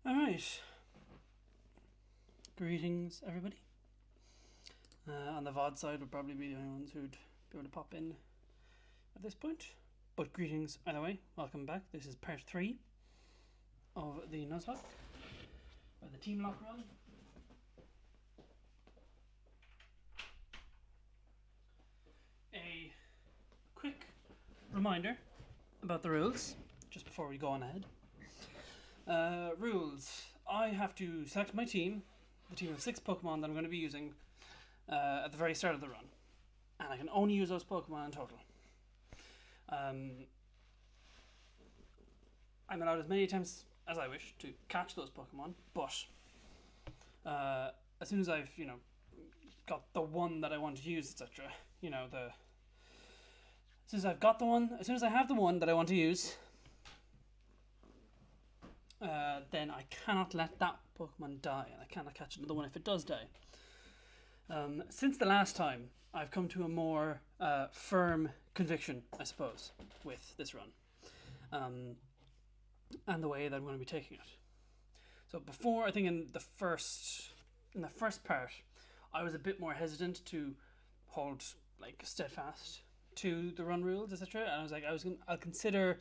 Alright. Greetings, everybody. On the VOD side, would probably be the only ones who'd be able to pop in at this point. But greetings either way. Welcome back. This is part 3 of the Nuzlocke, or the TeamLocke run. A quick reminder about the rules, just before we go on ahead. Rules. I have to select my team, the team of 6 Pokemon that I'm going to be using at the very start of the run. And I can only use those Pokemon in total. I'm allowed as many attempts as I wish to catch those Pokemon, but as soon as I've, got the one that I want to use, etc., as soon as I've got the one, as soon as I have the one that I want to use, then I cannot let that Pokemon die, and I cannot catch another one if it does die. Since the last time, I've come to a more firm conviction, I suppose, with this run, and the way that I'm going to be taking it. So before, I think in the first part, I was a bit more hesitant to hold steadfast to the run rules, etc. And I was like, I'll consider,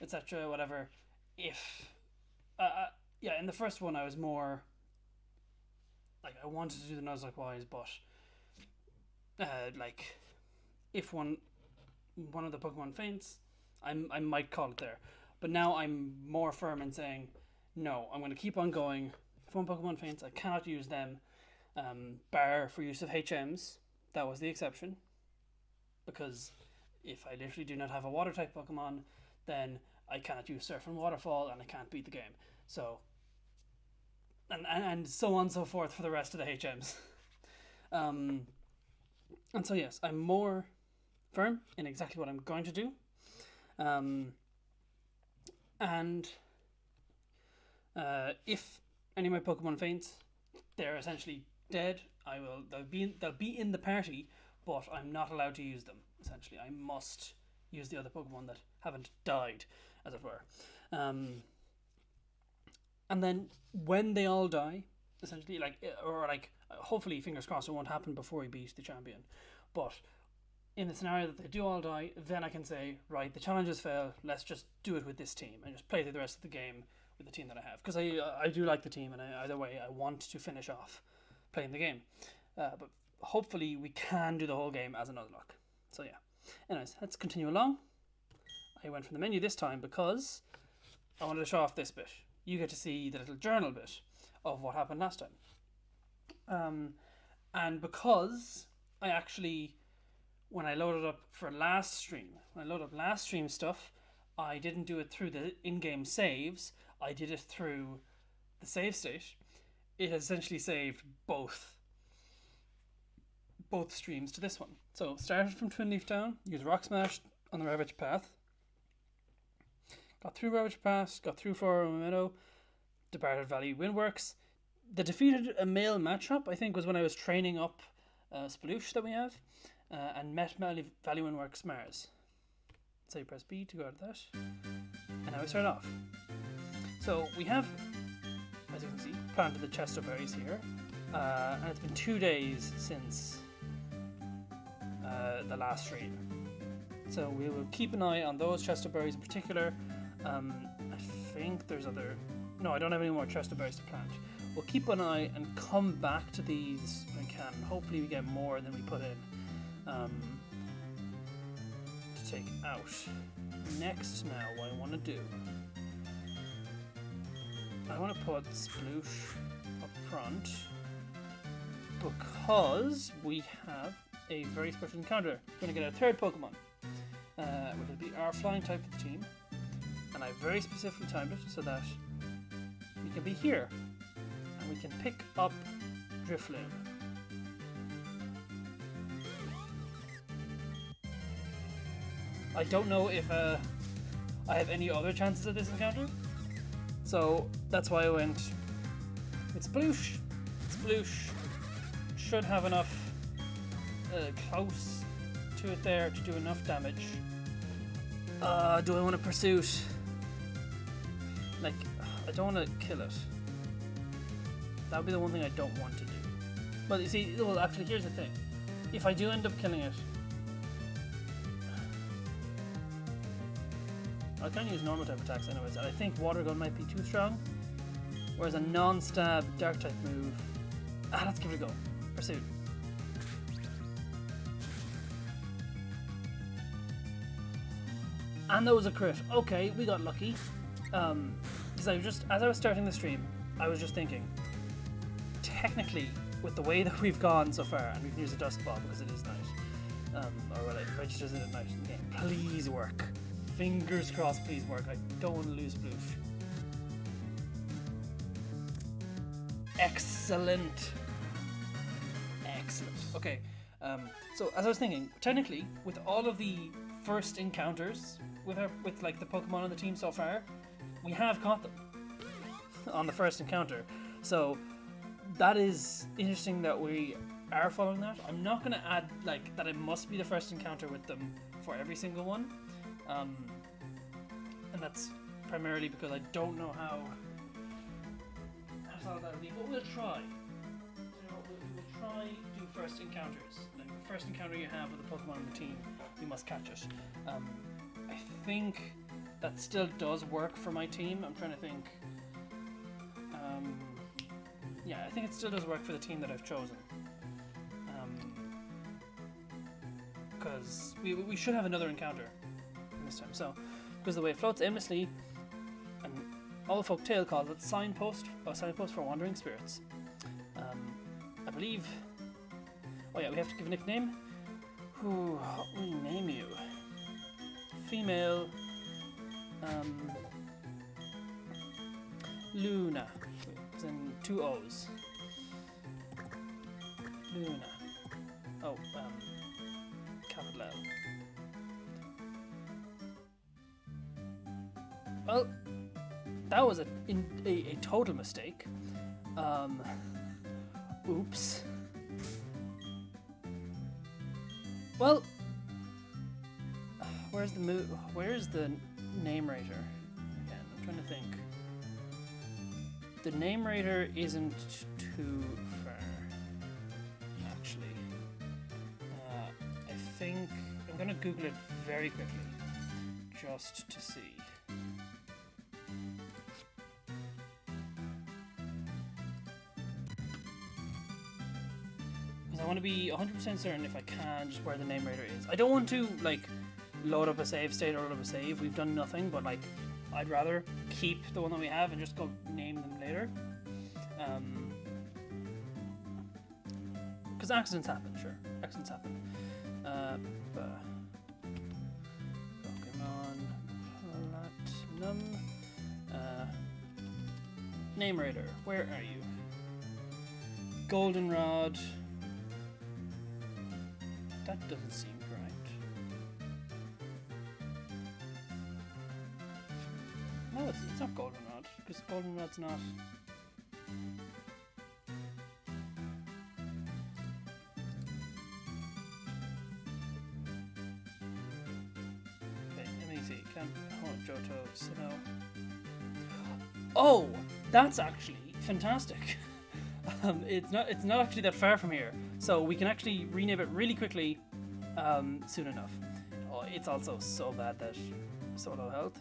etc. Whatever. If in the first one I was more I wanted to do the Nuzlocke wise, but if one of the Pokemon faints, I might call it there. But now I'm more firm in saying no. I'm going to keep on going. If one Pokemon faints, I cannot use them, bar for use of HMs. That was the exception, because if I literally do not have a Water type Pokemon, then I cannot use Surf and Waterfall, and I can't beat the game. So, and so on and so forth for the rest of the HMs. And so yes, I'm more firm in exactly what I'm going to do. And if any of my Pokemon faints, they're essentially dead. They'll be in the party, but I'm not allowed to use them. Essentially, I must use the other Pokemon that haven't died, as it were. And then when they all die, essentially, hopefully, fingers crossed, it won't happen before we beat the champion. But in the scenario that they do all die, then I can say, right, the challenges fail. Let's just do it with this team and just play through the rest of the game with the team that I have, because I do like the team, and either way, I want to finish off playing the game. But hopefully, we can do the whole game as a Nuzlocke. So yeah. Anyways, let's continue along. I went from the menu this time because I wanted to show off this bit. You get to see the little journal bit of what happened last time. And because I actually, when I loaded up for last stream, stuff, I didn't do it through the in-game saves. I did it through the save state. It essentially saved both streams to this one. So started from Twin Leaf Down, used Rock Smash on the Ravage path, got through Ravage Pass, got through Forest Meadow, departed Valley Windworks. The defeated a male matchup, I think, was when I was training up Sploosh that we have, and met Valley Windworks Mars. So you press B to go out of that, and now we start off. So we have, as you can see, planted the chest of berries here, and it's been 2 days since the last stream. So we will keep an eye on those chest of berries in particular. I think there's other... No, I don't have any more chest of berries to plant. We'll keep an eye and come back to these when we can. Hopefully we get more than we put in to take out. Next now, what I want to do... I want to put Sploosh up front because we have a very special encounter. We're going to get our third Pokemon, which will be our flying type for the team, and I very specifically timed it so that we can be here and we can pick up Driftloon. I don't know if I have any other chances of this encounter, so that's why I went with Sploosh. Sploosh should have enough close to it there to do enough damage. Do I want to pursuit? I don't want to kill it. That would be the one thing I don't want to do. But you see, well, actually, here's the thing. If I do end up killing it, I can use normal type attacks anyways, and I think Water Gun might be too strong. Whereas a non-stab Dark type move... let's give it a go. Pursuit. And that was a crit. Okay, we got lucky. Because as I was starting the stream, I was just thinking, technically, with the way that we've gone so far, and we can use a Dust Ball because it is night, or well, it registers it at night in the game. Please work. Fingers crossed, please work. I don't want to lose Bloof. Excellent. Excellent. Okay, so as I was thinking, technically, with all of the first encounters with like the Pokemon on the team so far, we have caught them on the first encounter. So that is interesting that we are following that. I'm not going to add like that it must be the first encounter with them for every single one. And that's primarily because I don't know how solid that would be, but we'll try. You know, we'll try to do first encounters. Like the first encounter you have with a Pokemon on the team, you must catch it. I think that still does work for my team. I'm trying to think. Yeah, I think it still does work for the team that I've chosen. Because we should have another encounter this time. So, because the way it floats aimlessly, and all the folktale calls it signpost for wandering spirits. I believe. Oh yeah, we have to give a nickname. What will we name you? Female. Luna. As in 2 O's. Luna. Oh, capital L. Well, that was a total mistake. Oops. Well, where's the name rater? Again, I'm trying to think. The name rater isn't too far, actually. I think I'm gonna Google it very quickly, just to see. I want to be 100% certain if I can just where the name rater is. I don't want to like load up a save state or load up a save. We've done nothing, but like I'd rather keep the one that we have and just go name them later. Because accidents happen, sure. Accidents happen. Pokemon Platinum. Name rater, where are you? Goldenrod. That doesn't seem right. No, it's not Goldenrod, because Goldenrod's not... Okay, let me see. Johto, Sinnoh. Oh! That's actually fantastic! It's not actually that far from here, so we can actually rename it really quickly soon enough. Oh, it's also so bad that so low health.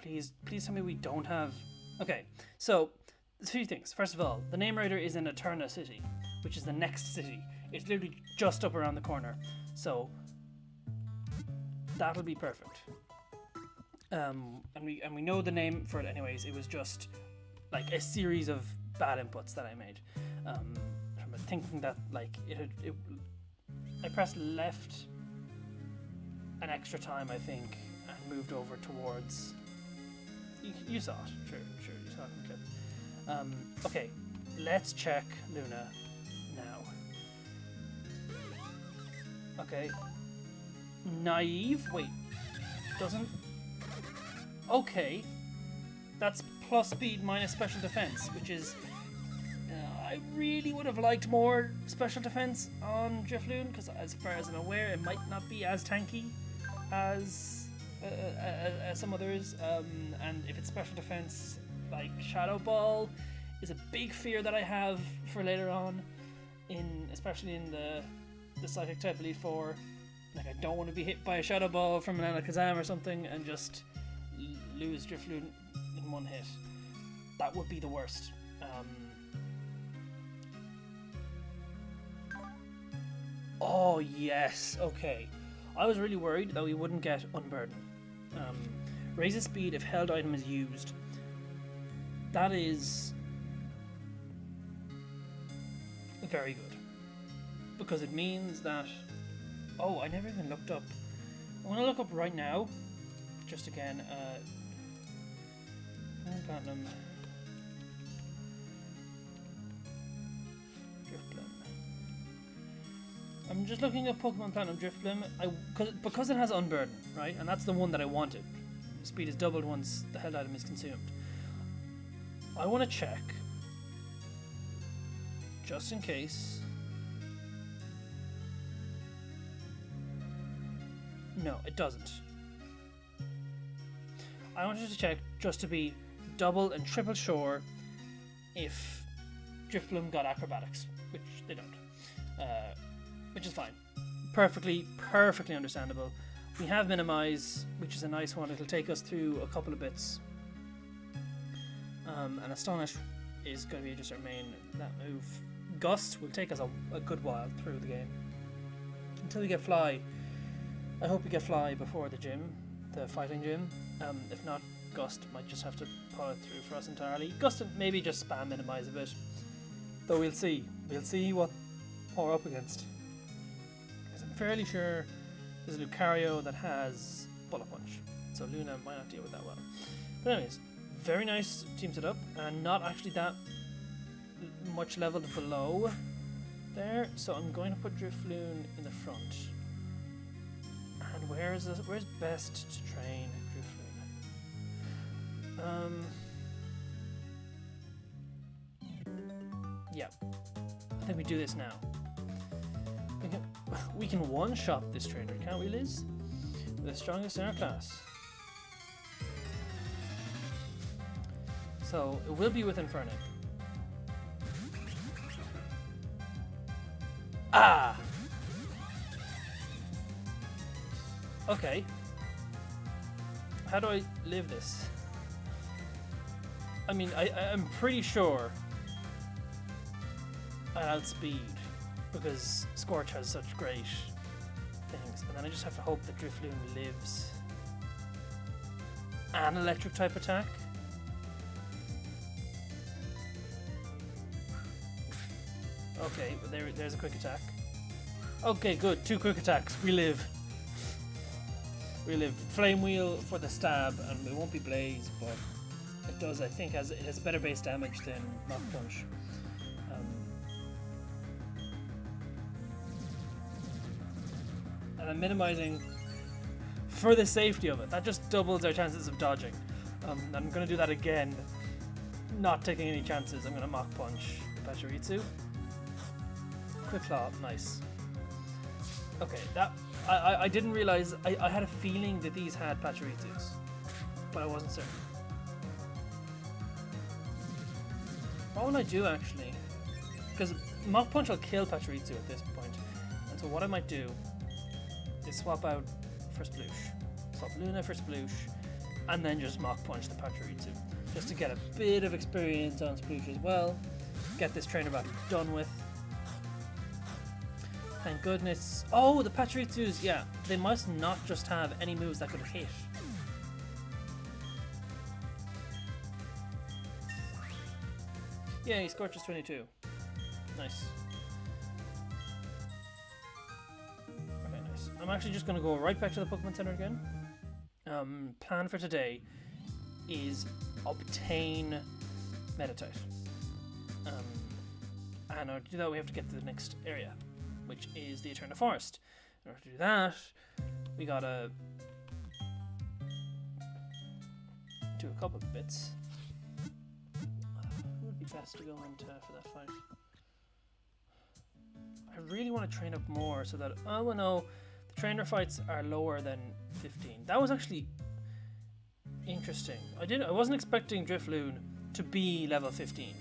Please tell me we don't have. Okay, so there's a few things. First of all, the name rater is in Eterna City, which is the next city. It's literally just up around the corner, so that'll be perfect. And we know the name for it anyways. It was just like a series of bad inputs that I made. From thinking that like I pressed left an extra time, I think, and moved over towards. You saw it, sure, you saw it in the clip. Okay, let's check Luna now. Okay, naive. Wait, doesn't. Okay, that's plus speed minus special defense, which is. I really would have liked more special defense on Driftloon, because as far as I'm aware, it might not be as tanky as some others. And if it's special defense, like Shadow Ball is a big fear that I have for later on, especially in the Psychic type Elite Four. Like, I don't want to be hit by a Shadow Ball from an Alakazam or something and just lose Driftloon in one hit. That would be the worst. Oh yes, okay. I was really worried that we wouldn't get Unburden. Raises speed if held item is used. That is very good, because it means that... Oh, I never even looked up. I'm going to look up right now, just again, Platinum Driftloon. I'm just looking at Pokemon Platinum Driftloon, because it has Unburden, right? And that's the one that I wanted. Speed is doubled once the held item is consumed. I want to check, just in case. No, it doesn't. I wanted to check just to be double and triple sure if Driftloon got acrobatics, which they don't. Which is fine. Perfectly understandable. We have Minimize, which is a nice one. It'll take us through a couple of bits. And Astonish is going to be just our main that move. Gust will take us a good while through the game. Until we get Fly. I hope we get Fly before the gym, the fighting gym. If not, Gust might just have to pull it through for us entirely. Gust maybe just spam Minimize a bit. Though we'll see. We'll see what we're up against. Because I'm fairly sure there's a Lucario that has Bullet Punch. So Luna might not deal with that well. But anyways, very nice team setup, and not actually that much leveled below there. So I'm going to put Driftloon in the front. And where's best to train Driftloon? Yeah, I think we do this now. We can one-shot this trainer, can't we, Liz? We're the strongest in our class. So it will be with Infernape. Ah! Okay. How do I live this? I mean, I'm pretty sure I outspeed, because Scorch has such great things. And then I just have to hope that Driftloon lives an electric type attack. Okay, but there's a quick attack. Okay, good. 2 quick attacks. We live. We live. Flame Wheel for the stab, and it won't be Blaze, but it does, I think, it has better base damage than Mach Punch. And I'm minimizing for the safety of it. That just doubles our chances of dodging. I'm going to do that again, not taking any chances. I'm going to Mach Punch Pachirisu. Quick Claw, nice. Okay, that I didn't realize. I had a feeling that these had Pachirisus, but I wasn't certain. What would I do actually? Because Mach Punch will kill Pachirisu at this point, and so what I might do is swap out for Sploosh, swap Luna for Sploosh, and then just Mach Punch the Pachirisu, just to get a bit of experience on Sploosh as well. Get this trainer battle done with. Thank goodness. Oh, the Pachirisus, yeah, they must not just have any moves that could hit. Yeah, he Scorches 22. Nice. Okay, nice. I'm actually just going to go right back to the Pokemon Center again. Plan for today is obtain meditite. And to do that, we have to get to the next area, which is the Eterna Forest. In order to do that, we gotta do a couple of bits. Who would be best to go into for that fight? I really want to train up more so that, oh well, no, the trainer fights are lower than 15. That was actually interesting. I wasn't expecting Driftloon to be level 15.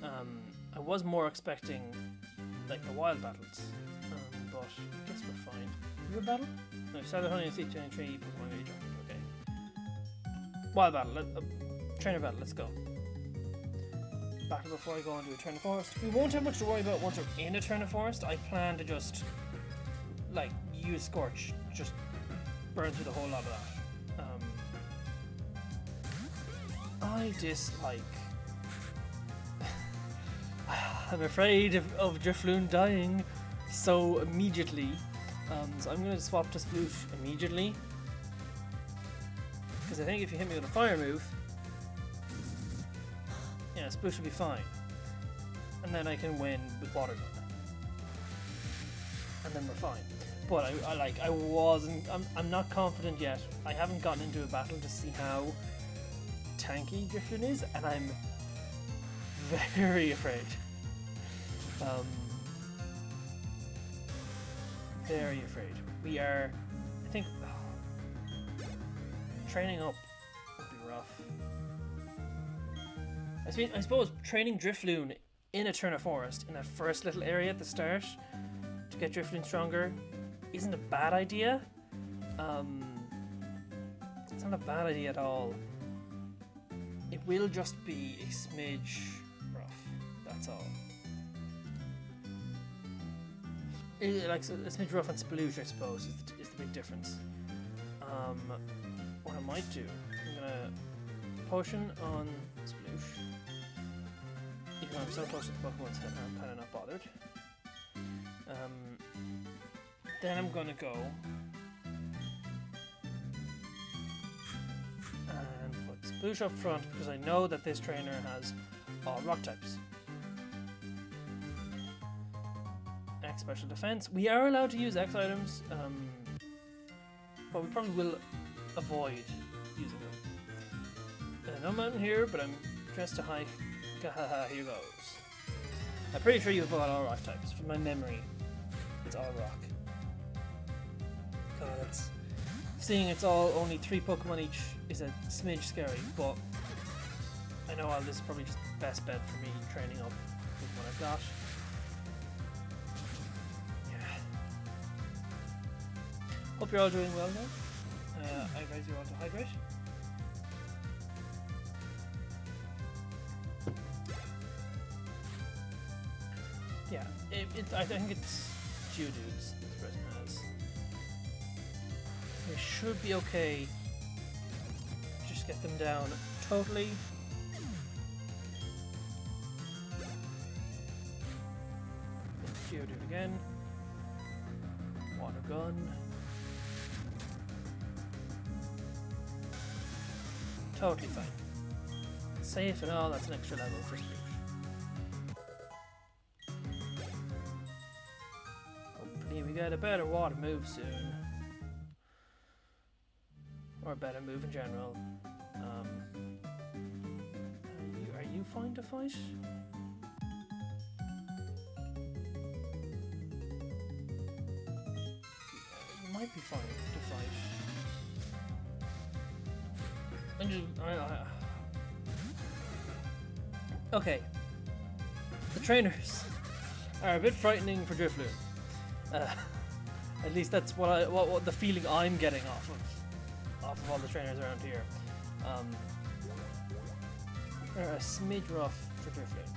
I was more expecting like the wild battles, but I guess we're fine. You a battle? No, started hunting and seek to tree Pokemon really dropped. Okay. Wild battle, trainer battle, let's go. Battle before I go into Eterna Forest. We won't have much to worry about once we're in Eterna Forest. I plan to just like use Scorch, just burn through the whole lot of that. I dislike. I'm afraid of Driftloon dying so immediately. So I'm going to swap to Sploosh immediately. Because I think if you hit me with a fire move, yeah, Sploosh will be fine. And then I can win with Water Gun. And then we're fine. But I'm not confident yet. I haven't gotten into a battle to see how tanky Driftloon is, and I'm very afraid. Very afraid. We are, I think, training up would be rough. I suppose training Driftloon in Eterna Forest, in that first little area at the start, to get Driftloon stronger, isn't a bad idea. It's not a bad idea at all. It will just be a smidge rough, that's all. Like a smidge rough and Sploosh, I suppose, is the big difference. What I might do, I'm gonna potion on Sploosh. Even though I'm so close to the Pokemon's head, I'm kind of not bothered. Then I'm gonna go and put Sploosh up front because I know that this trainer has all rock types. X special defense. We are allowed to use X items, but we probably will avoid using them. No mountain here, but I'm dressed to hike. Here goes. I'm pretty sure you've got all rock types. From my memory, it's all rock. God, that's... Seeing it's all only 3 Pokemon each is a smidge scary, but I know all this is probably just the best bet for me training up with what I've got. Yeah. Hope you're all doing well now. I advise you all to hydrate. Yeah, I think it's Geodudes this person has. They should be okay. Just get them down totally. Geodude again. Water Gun. Totally fine. Safe and all, that's an extra level for Sploosh. Hopefully we get a better water move soon. Or a better move in general. Are you fine to fight? You might be fine to fight. Okay. The trainers are a bit frightening for Driftloon. At least that's what the feeling I'm getting off of all the trainers around here. They're a smidge rough for Driftloon.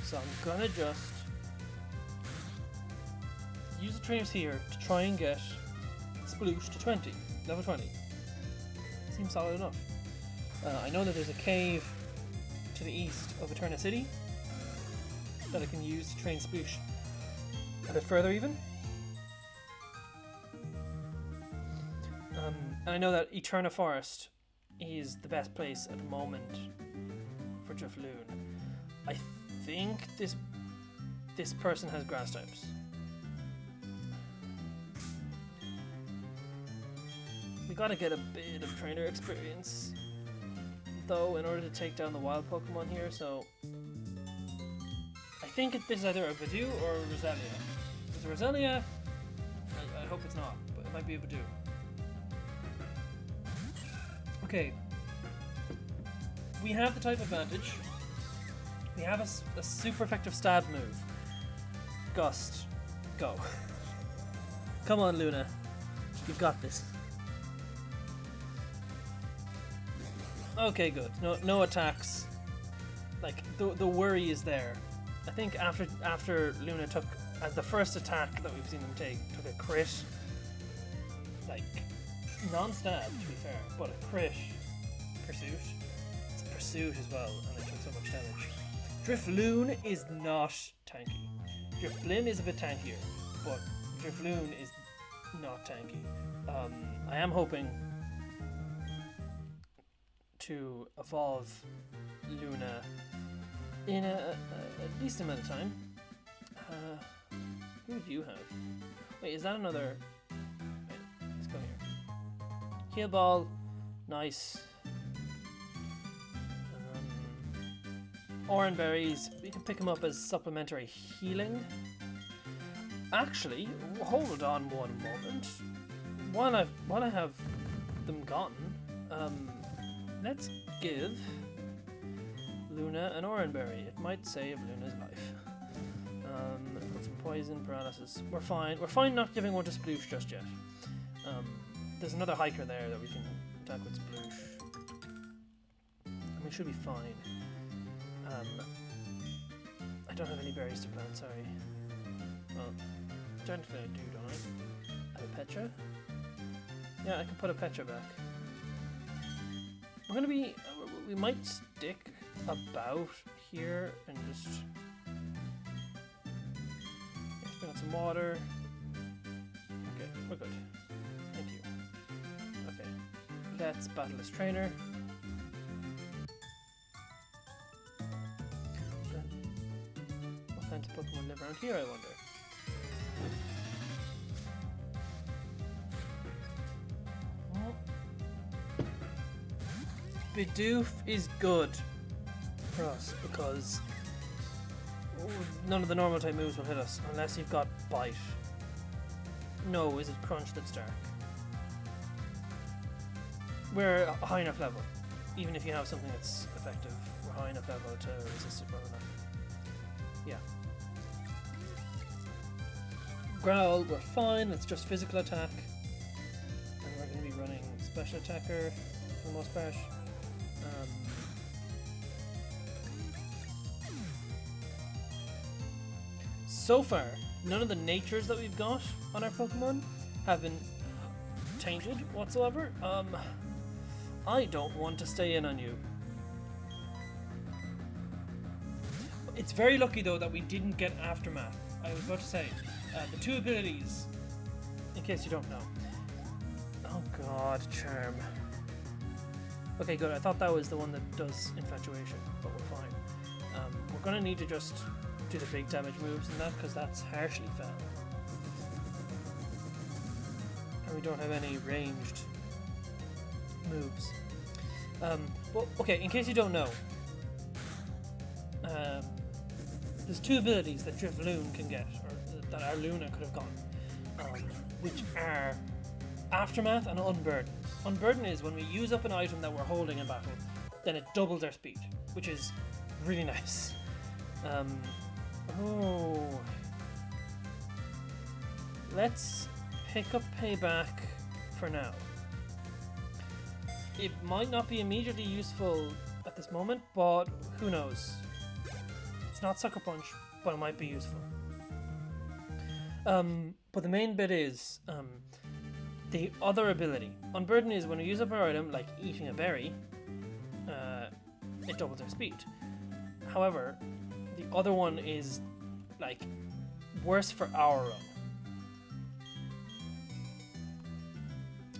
So I'm gonna just use the trainers here to try and get Sploosh to 20, level 20. Seems solid enough. I know that there's a cave to the east of Eterna City that I can use to train Sploosh a bit further even. And I know that Eterna Forest is the best place at the moment for Driftloon. I think this person has grass types. We gotta get a bit of trainer experience though in order to take down the wild Pokemon here, so I think this is either a Bidoof or a Roselia. If it's a Roselia, I hope it's not, but it might be a Bidoof. Okay. we have the type advantage. We have a super effective stab move. Gust. Go. Come on, Luna. You've got this. Okay, good. No attacks. Like, the worry is there. I think after Luna took, as the first attack that we've seen them take, took a crit. Like, non-stab, to be fair, but a crit pursuit. It's a pursuit as well, and they took so much damage. Driftloon is not tanky. Driftloon is a bit tankier, but Driftloon is not tanky. I am hoping to evolve Luna in a decent amount of time. Who do you have? Wait, is that another? Wait, let's go here. Heal ball, nice. Orange berries, we can pick them up as supplementary healing. Actually, hold on one moment. While I have them gotten, let's give Luna an orange berry. It might save Luna's life. Put some poison, paralysis. We're fine not giving one to Sploosh just yet. There's another hiker there that we can attack with Sploosh. And we should be fine. I don't have any berries to plant, sorry. Well, technically I do, don't I? Have a Petra? Yeah, I can put a Petra back. We're gonna be... we might stick about here and just... Bring out some water. Okay, we're good. Thank you. Okay, let's battle this trainer. What kinds of Pokemon live around here, I wonder? Bidoof is good for us because none of the normal type moves will hit us unless you've got Bite. No, is it Crunch that's dark? We're a high enough level. Even if you have something that's effective, we're high enough level to resist it well enough. Yeah. Growl, we're fine, it's just physical attack. And we're going to be running Special Attacker for the most part. So far, none of the natures that we've got on our Pokemon have been tainted whatsoever. I don't want to stay in on you. It's very lucky though that we didn't get Aftermath. I was about to say, the two abilities, in case you don't know. Oh god, Charm. Okay, good. I thought that was the one that does Infatuation, but we're fine. We're gonna need to just do the big damage moves and that, because that's harshly fell. And we don't have any ranged moves. Well, okay, in case you don't know, there's two abilities that Driftloon can get, or that our Luna could have gotten, which are Aftermath and Unburden. Unburden is when we use up an item that we're holding in battle, then it doubles our speed, which is really nice. Let's pick up Payback for now. It might not be immediately useful at this moment, but who knows? It's not Sucker Punch, but it might be useful. But the main bit is the other ability. Unburden is when we use up our item, like eating a berry, it doubles our speed. However, the other one is like worse for our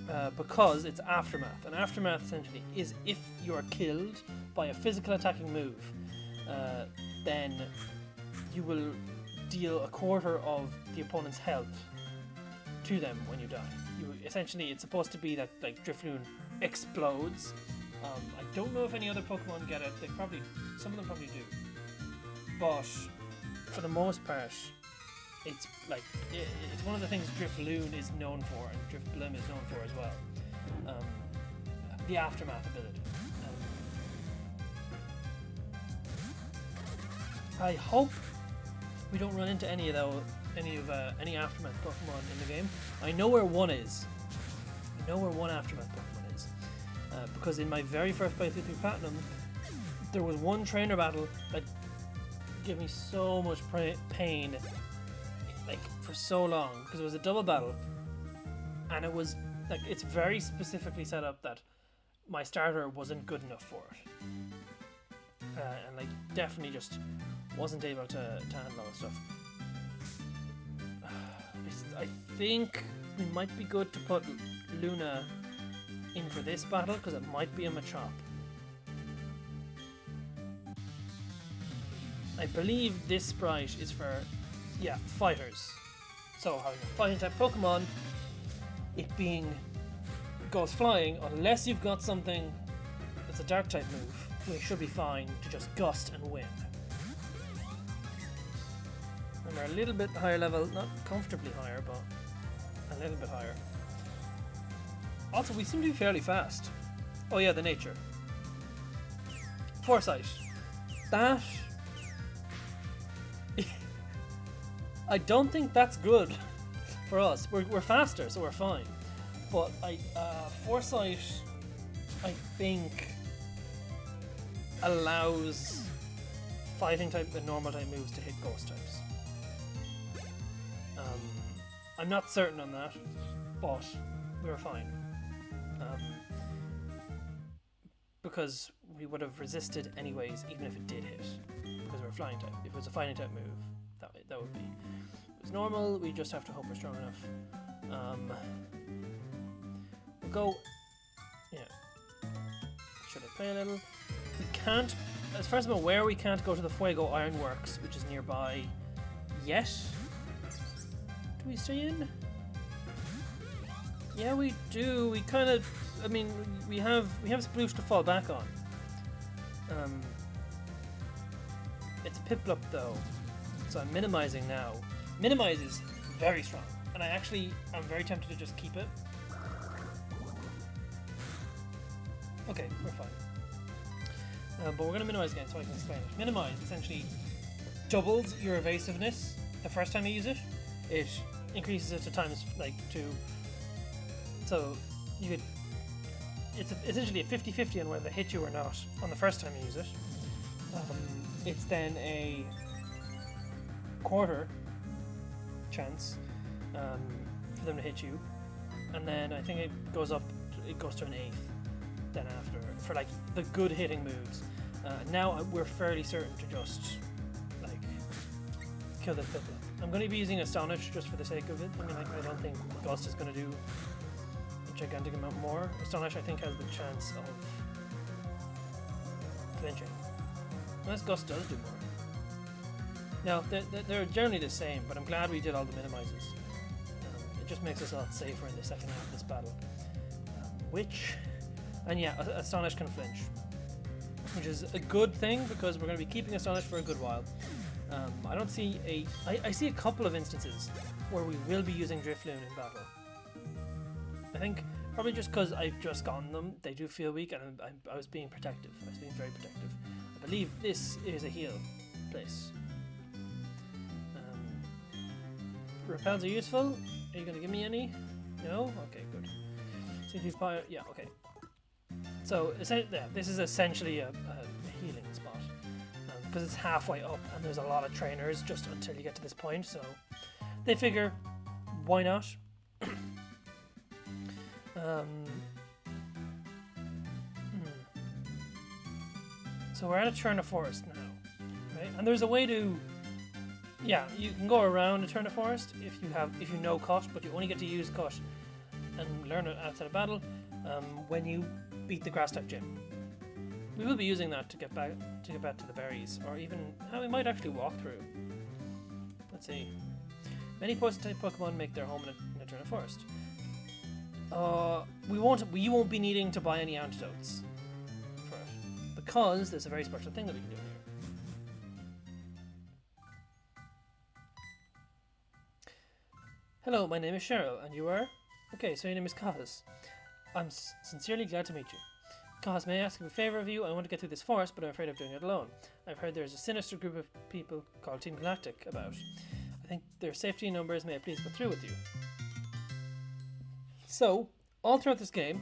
run. Because it's Aftermath. And Aftermath essentially is if you are killed by a physical attacking move, then you will deal a quarter of the opponent's health to them when you die. Essentially, it's supposed to be that like Driftloon explodes. I don't know if any other Pokemon get it. Some of them probably do. But for the most part, it's like it's one of the things Driftloon is known for, and Drifblim is known for as well. The Aftermath ability. I hope we don't run into any aftermath Pokemon in the game. I know where one is. I know where one aftermath Pokemon is. Because in my very first playthrough through Platinum, there was one trainer battle that gave me so much pain, like for so long, because it was a double battle, and it was like it's very specifically set up that my starter wasn't good enough for it, and like definitely just wasn't able to handle all that stuff. I think we might be good to put Luna in for this battle because it might be a Machop. I believe this sprite is for, yeah, fighters. So having a fighting type Pokemon, it goes flying, unless you've got something that's a dark type move, we should be fine to just gust and win. And we're a little bit higher level, not comfortably higher, but a little bit higher. Also, we seem to be fairly fast. Oh yeah, the nature. Foresight. That... I don't think that's good for us. We're faster, so we're fine. But Foresight, I think, allows fighting type and normal type moves to hit ghost types. I'm not certain on that, but we're fine. Because we would have resisted anyways, even if it did hit, because we're a flying type. If it was a fighting type move, that would be. If it's normal, we just have to hope we're strong enough. We'll go. Yeah. Should I play a little? We can't. As far as I'm aware, we can't go to the Fuego Ironworks, which is nearby yet. Do we stay in? Yeah, we do. We kind of. I mean, we have Sploosh to fall back on. It's a Piplup though, so I'm minimizing now. Minimize is very strong, and I'm very tempted to just keep it. Okay, we're fine. But we're going to minimize again so I can explain it. Minimize essentially doubles your evasiveness the first time you use it. It increases it to times like 2. So you could. It's essentially a 50-50 on whether they hit you or not on the first time you use it. It's then a quarter chance for them to hit you, and then I think it goes to an eighth then after for like the good hitting moves. Now we're fairly certain to just like kill the Piplup. I'm going to be using Astonish just for the sake of it. I mean, I don't think Ghost is going to do a gigantic amount more. Astonish, I think, has the chance of flinching. Unless Gust does do more. No, they're generally the same, but I'm glad we did all the minimizes. It just makes us a lot safer in the second half of this battle. And yeah, Astonish can flinch, which is a good thing because we're going to be keeping Astonish for a good while. I don't see I see a couple of instances where we will be using Driftloon in battle. I think probably just because I've just gotten them, they do feel weak, and I was being protective. I was being very protective. I believe this is a heal place. Repels are useful. Are you going to give me any? No? Okay, good. Yeah, okay. So, yeah, this is essentially a healing spot. Because it's halfway up, and there's a lot of trainers just until you get to this point, so they figure, why not? So we're at Eterna Forest now, right? And there's a way to, yeah, you can go around Eterna Forest if you know Cut, but you only get to use Cut and learn it outside of battle when you beat the Grass type gym. We will be using that to get back to the berries, or even how we might actually walk through. Let's see. Many poison type Pokemon make their home in Eterna Forest. We won't be needing to buy any antidotes for it, because there's a very special thing that we can do here. Hello, my name is Cheryl, and you are? Okay, so your name is Kaz. I'm sincerely glad to meet you. Cos, may I ask a favour of you? I want to get through this forest, but I'm afraid of doing it alone. I've heard there's a sinister group of people called Team Galactic about. I think their safety in numbers. May I please go through with you? So, all throughout this game,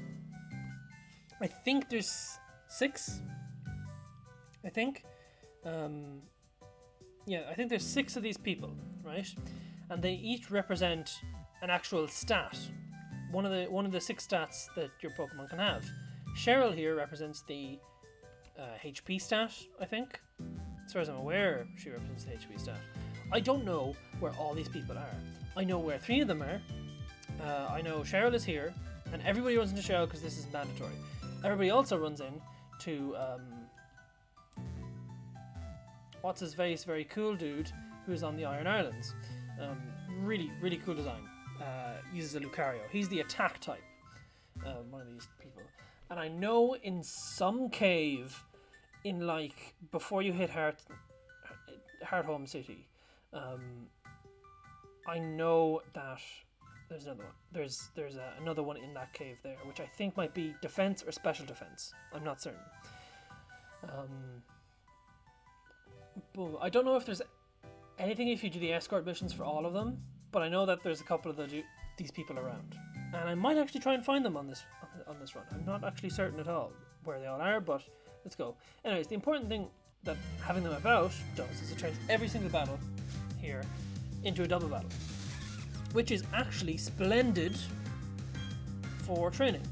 I think there's 6. I think. Yeah, I think there's 6 of these people, right? And they each represent an actual stat. One of the 6 stats that your Pokemon can have. Cheryl here represents the HP stat, I think. As far as I'm aware, she represents the HP stat. I don't know where all these people are. I know where 3 of them are. I know Cheryl is here, and everybody runs into Cheryl because this is mandatory. Everybody also runs in to what's his face, very cool dude who's on the Iron Islands. Really, really cool design. Uses a Lucario. He's the attack type. One of these people. And I know in some cave, in like before you hit Hearthome City, I know that there's another one. There's another one in that cave there, which I think might be defense or special defense. I'm not certain. But I don't know if there's anything if you do the escort missions for all of them, but I know that there's a couple of these people around, and I might actually try and find them on this run. I'm not actually certain at all where they all are, but let's go. Anyways, the important thing that having them about does is it turns every single battle here into a double battle, which is actually splendid for training.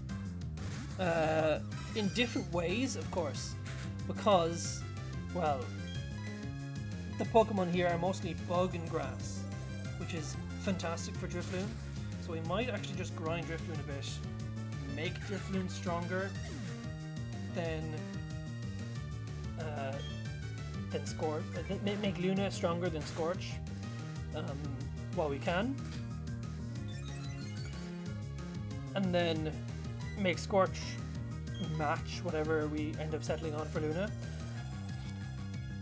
In different ways, of course, because, well, the Pokemon here are mostly bug and grass, which is fantastic for Driftloon. So we might actually just grind Driftloon a bit, make Driftloon stronger than Scorch. Make Luna stronger than Scorch while we can, and then make Scorch match whatever we end up settling on for Luna.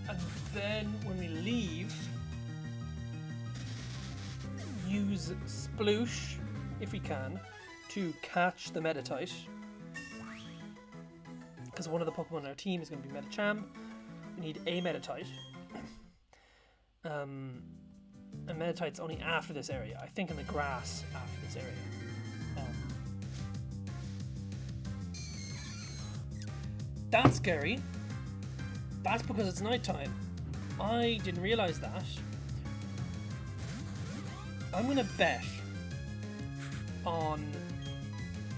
And then when we leave, use Sploosh, if we can, to catch the Meditite. Because one of the Pokemon on our team is going to be Medicham. We need a Meditite. And Meditite's only after this area. I think in the grass after this area. That's scary. That's because it's nighttime. I didn't realise that. I'm going to bet on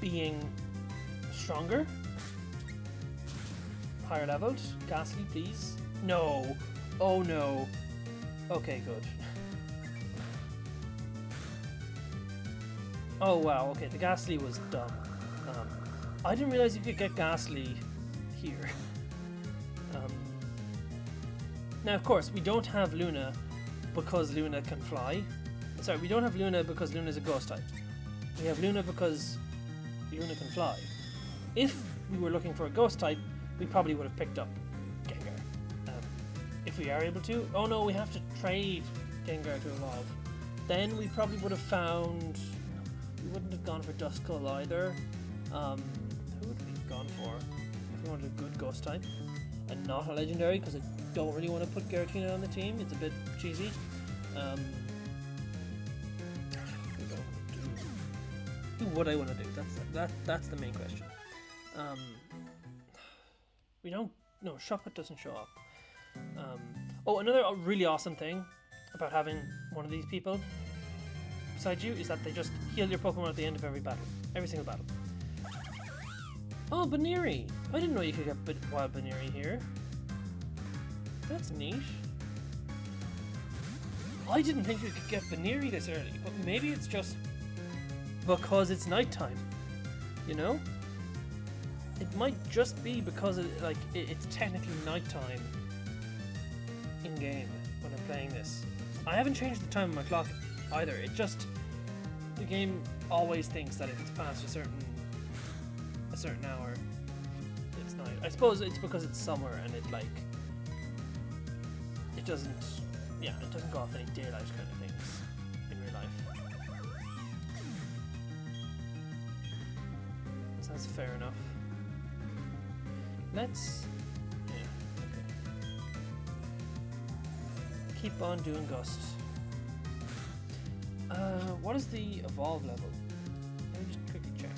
being stronger. Higher leveled. Ghastly, please. No. Oh no. Okay, good. Oh wow, okay, the Ghastly was dumb. I didn't realise you could get Ghastly here. Now, of course, we don't have Luna because Luna can fly. Sorry, we don't have Luna because Luna's a ghost type. We have Luna because Luna can fly. If we were looking for a ghost type, we probably would have picked up Gengar. If we are able to. Oh no, we have to trade Gengar to evolve. Then we probably would have found... We wouldn't have gone for Duskull either. Who would we have gone for if we wanted a good ghost type? And not a legendary, because I don't really want to put Giratina on the team. It's a bit cheesy. Who would I want to do? That's the main question. We don't... No, Shuppet doesn't show up. Oh, another really awesome thing about having one of these people beside you is that they just heal your Pokemon at the end of every battle. Every single battle. Oh, Baneri! I didn't know you could get Wild Baneri here. That's neat. I didn't think you could get Baneri this early, but maybe it's just because it's nighttime. You know? It might just be because it's technically nighttime in game when I'm playing this. I haven't changed the time on my clock either. It just, the game always thinks that if it's past a certain hour, it's night. I suppose it's because it's summer and it doesn't go off any daylight kind of things in real life. So that's fair enough. let's... Yeah, okay. Keep on doing Gust. What is the evolve level? Let me just quickly check.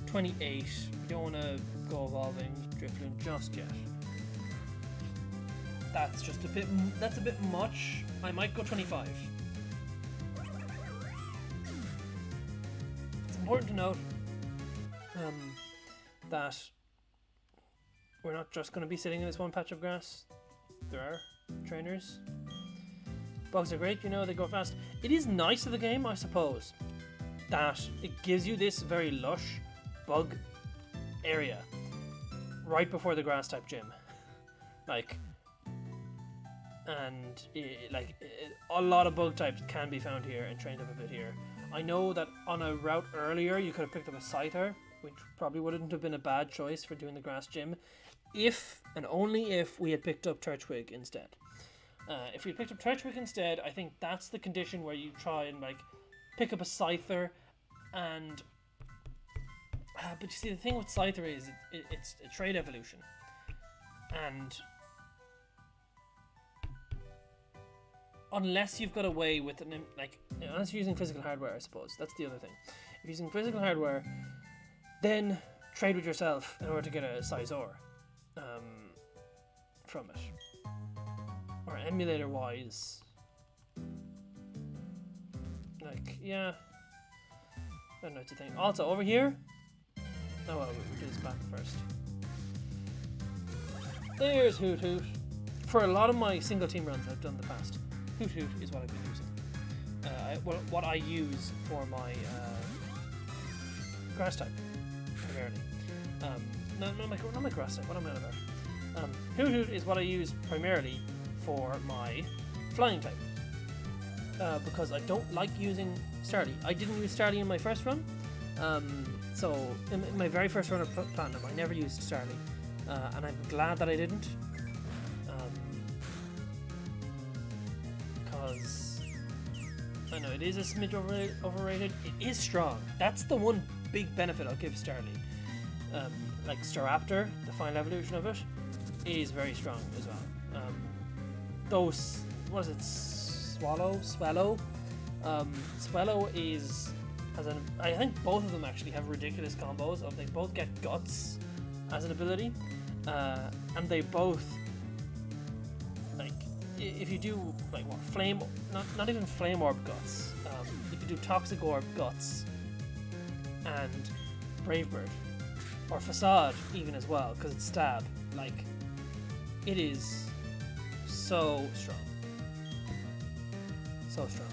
28. We don't want to go evolving Driftloon just yet. That's just a bit. That's a bit much. I might go 25. It's important to note that we're not just going to be sitting in this one patch of grass. There are trainers. Bugs are great, you know, they go fast. It is nice of the game, I suppose, that it gives you this very lush bug area right before the grass type gym. Like, and a lot of bug types can be found here and trained up a bit here. I know that on a route earlier you could have picked up a Scyther, which probably wouldn't have been a bad choice for doing the grass gym, if and only if we had picked up Turtwig instead. If we picked up Turtwig instead, I think that's the condition where you try and like pick up a Scyther, and but you see the thing with Scyther is it's a trade evolution, and unless you've got a way with an unless you're using physical hardware, I suppose that's the other thing. If you're using physical hardware, then trade with yourself in order to get a Scizor from it. Or emulator wise, like, yeah, I don't know what to think. Also over here, oh well, we'll do this back first. There's Hoot Hoot. For a lot of my single team runs I've done in the past, Hoot Hoot is what I've been using. What I use for my grass type primarily. Not my grass type. What am I on about? Hoot Hoot is what I use primarily for my flying type, because I don't like using Starly. I didn't use Starly in my first run, so in my very first run of Platinum I never used Starly, and I'm glad that I didn't, because I know it is a smidge overrated. It is strong. That's the one big benefit I'll give Starly. Like Staraptor, the final evolution of it, is very strong as well. Those, what is it, Swallow? Swallow has an, I think both of them actually have ridiculous combos of, they both get Guts as an ability, and they both, like, if you do, like, what, Flame, not even Flame Orb Guts, you could do Toxic Orb Guts and Brave Bird, or Facade even as well, because it's Stab. Like, it is so strong. So strong.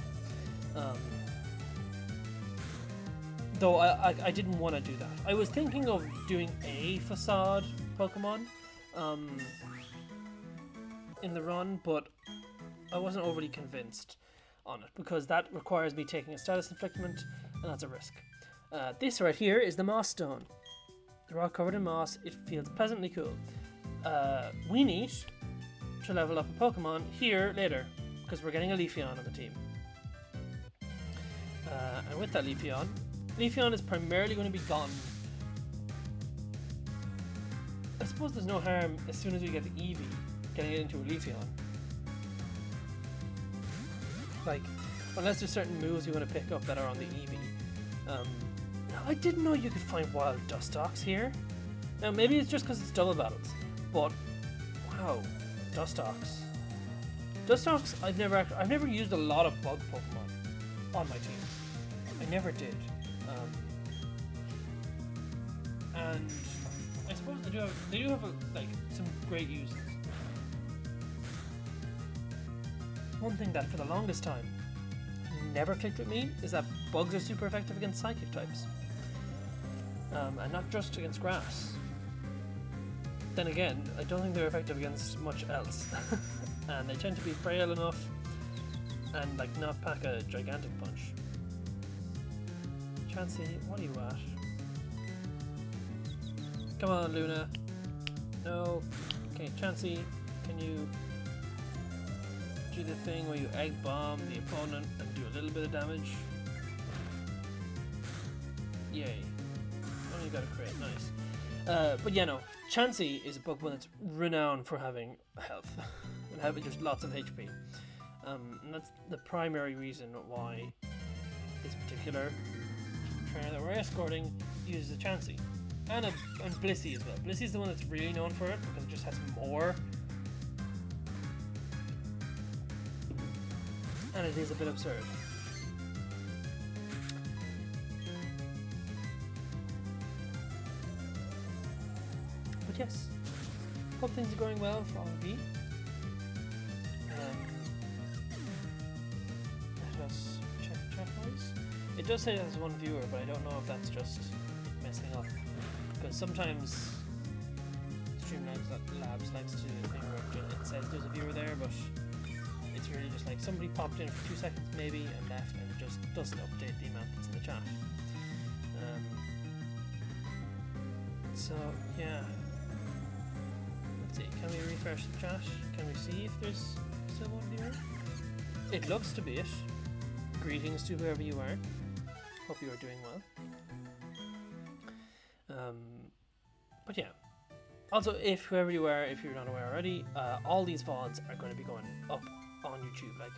Though I didn't want to do that. I was thinking of doing a Facade Pokemon in the run, but I wasn't overly convinced on it, because that requires me taking a status inflictment, and that's a risk. This right here is the Moss Stone. The rock covered in moss, it feels pleasantly cool. We need to level up a Pokemon here later, because we're getting a Leafeon on the team. And with that Leafeon is primarily going to be gone. I suppose there's no harm as soon as we get the Eevee, getting it into a Leafeon. Like, unless there's certain moves you want to pick up that are on the Eevee. I didn't know you could find wild Dustox here. Now maybe it's just because it's double battles, but wow, Dustox. I've never used a lot of bug Pokemon on my team. I never did. And I suppose they do have like some great uses. One thing that for the longest time never clicked with me is that bugs are super effective against psychic types. And not just against grass. Then again, I don't think they're effective against much else. And they tend to be frail enough and like not pack a gigantic punch. Chansey, what are you at? Come on, Luna. No. Okay, Chansey, can you do the thing where you egg bomb the opponent and do a little bit of damage? Yay. Only got a crit, nice. But yeah, no. Chansey is a Pokemon that's renowned for having health and having just lots of HP. And that's the primary reason why this particular trainer that we're escorting uses a Chansey. And Blissey as well. Blissey is the one that's really known for it because it just has more. And it is a bit absurd. But yes, hope things are going well for all of you. Let us check chat-wise. It does say there's one viewer, but I don't know if that's just messing up. Because sometimes Streamlabs likes to think it says there's a viewer there, but it's really just like somebody popped in for 2 seconds maybe and left, and it just doesn't update the amount that's in the chat. So yeah, let's see. Can we refresh the chat? Can we see if there's still one viewer? It looks to be it. Greetings to whoever you are. Hope you are doing well. But yeah. Also, if whoever you are, if you're not aware already, all these VODs are going to be going up on YouTube, like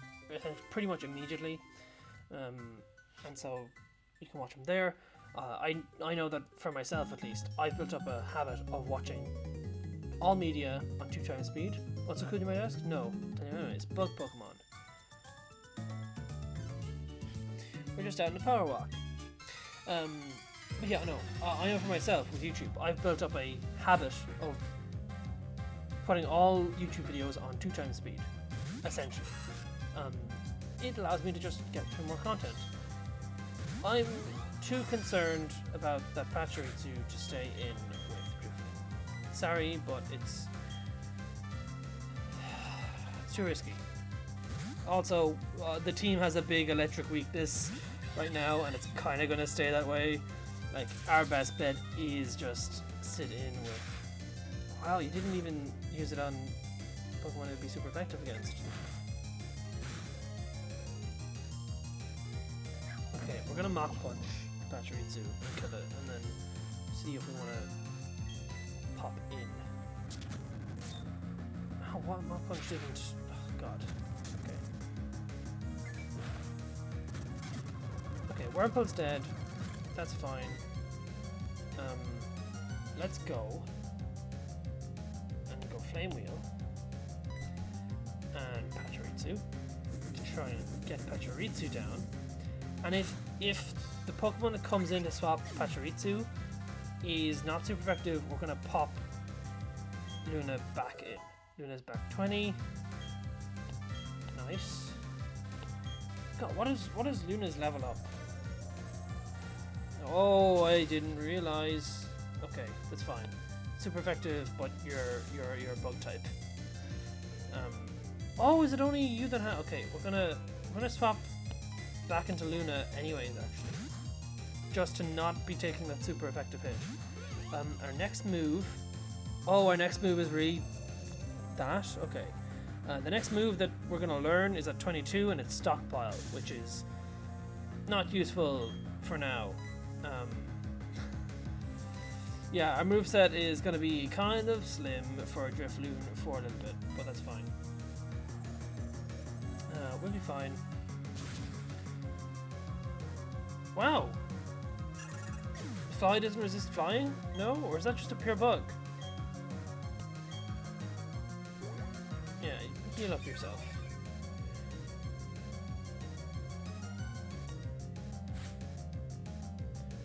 pretty much immediately. And so you can watch them there. I know that for myself at least, I've built up a habit of watching all media on 2 times speed. What's so cool, you might ask? No, it's bug Pokemon. We're just out in the power walk. But yeah, no, I know for myself with YouTube, I've built up a habit of putting all YouTube videos on 2 times speed, essentially. It allows me to just get through more content. I'm too concerned about that Pachirisu to stay in with Driftloon. Sorry, but it's too risky. Also, the team has a big electric weakness right now, and it's kind of going to stay that way. Like, our best bet is just sit in with... Wow, you didn't even use it on Pokemon it would be super effective against. Okay, we're going to Mach Punch Pachirisu and kill it, and then see if we want to pop in. Oh, what? Mach Punch didn't... Oh, God. Okay, Whirlpool's dead. That's fine. Let's go and go Flame Wheel and Pachirisu to try and get Pachirisu down. And if the Pokemon that comes in to swap Pachirisu is not super effective, we're gonna pop Luna back in. Luna's back 20. Nice. God, what is Luna's level up? Oh, I didn't realize. Okay, that's fine. Super effective, but you're bug type. Oh, is it only you that have? Okay, we're gonna swap back into Luna anyways, actually, just to not be taking that super effective hit. Our next move. Oh, our next move is really that. Okay. The next move that we're gonna learn is at 22, and it's Stockpile, which is not useful for now. Yeah, our moveset is going to be kind of slim for Driftloon for a little bit, but that's fine. We'll be fine. Wow! Fly doesn't resist flying? No? Or is that just a pure bug? Yeah, heal up yourself.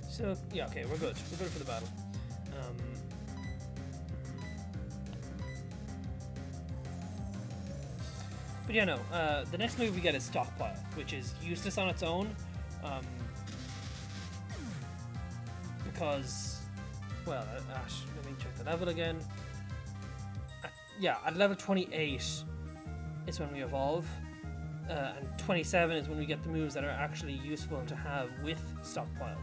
So, yeah, okay, we're good. We're good for the battle. But yeah, no, the next move we get is Stockpile, which is useless on its own. Because, well, let me check the level again. At level 28 is when we evolve. And 27 is when we get the moves that are actually useful to have with Stockpile.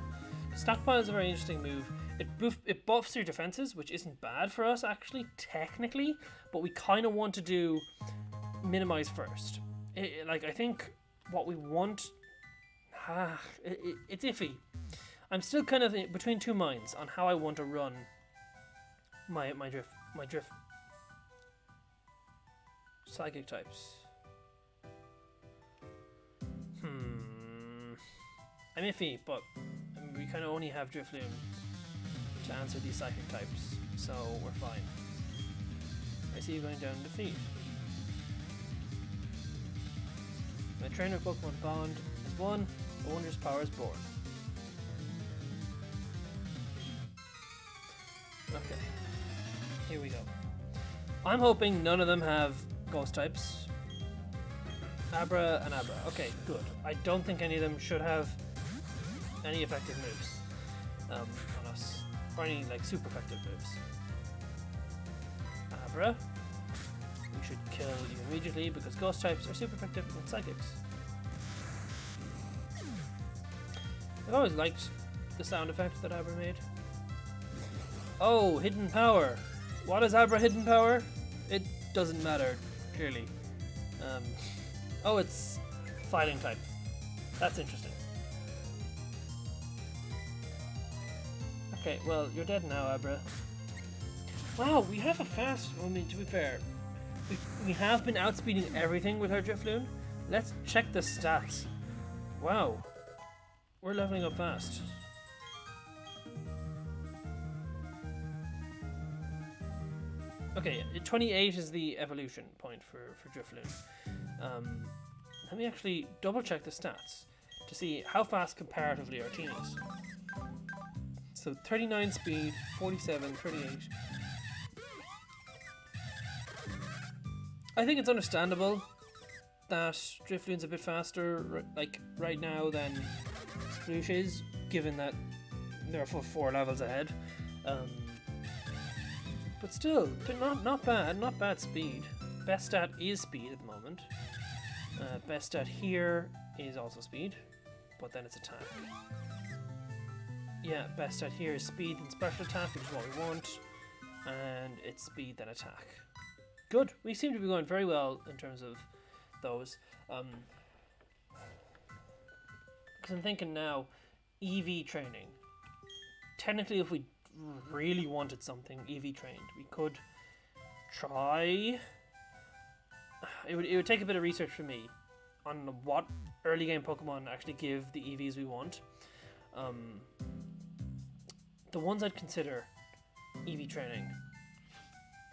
Stockpile is a very interesting move. It buffs your defenses, which isn't bad for us, actually, technically, but we kind of want to do minimize first. I think what we want... it's iffy. I'm still kind of between 2 minds on how I want to run my drift psychic types. I'm iffy, but we kind of only have Driftloon to answer these psychic types, so we're fine. I see you going down in defeat. My trainer Pokemon Bond is won, a wondrous power is born. Okay, here we go. I'm hoping none of them have ghost types. Abra and Abra. Okay, good. I don't think any of them should have any effective moves on us, or any like super effective moves. Abra, we should kill you immediately because ghost types are super effective with psychics. I've always liked the sound effect that Abra made. Oh, hidden power. What is Abra hidden power? It doesn't matter, clearly. Oh, it's fighting type. That's interesting. Okay, well, you're dead now, Abra. Wow, we have a fast... I mean, to be fair, we have been outspeeding everything with our Driftloon. Let's check the stats. Wow. We're leveling up fast. Okay, 28 is the evolution point for Driftloon. Let me actually double check the stats to see how fast comparatively our team is. So 39 speed, 47, 38. I think it's understandable that Driftloon's a bit faster like right now than Sploosh is, given that they're 4 levels ahead. But still, not bad speed. Best stat is speed at the moment. Best stat here is also speed, but then it's attack. Yeah, best stat here is speed and special attack, which is what we want, and it's speed then attack. Good. We seem to be going very well in terms of those. Because I'm thinking now, EV training. Technically, if we really wanted something EV trained, we could try. It would take a bit of research for me on what early game Pokemon actually give the EVs we want. The ones I'd consider EV training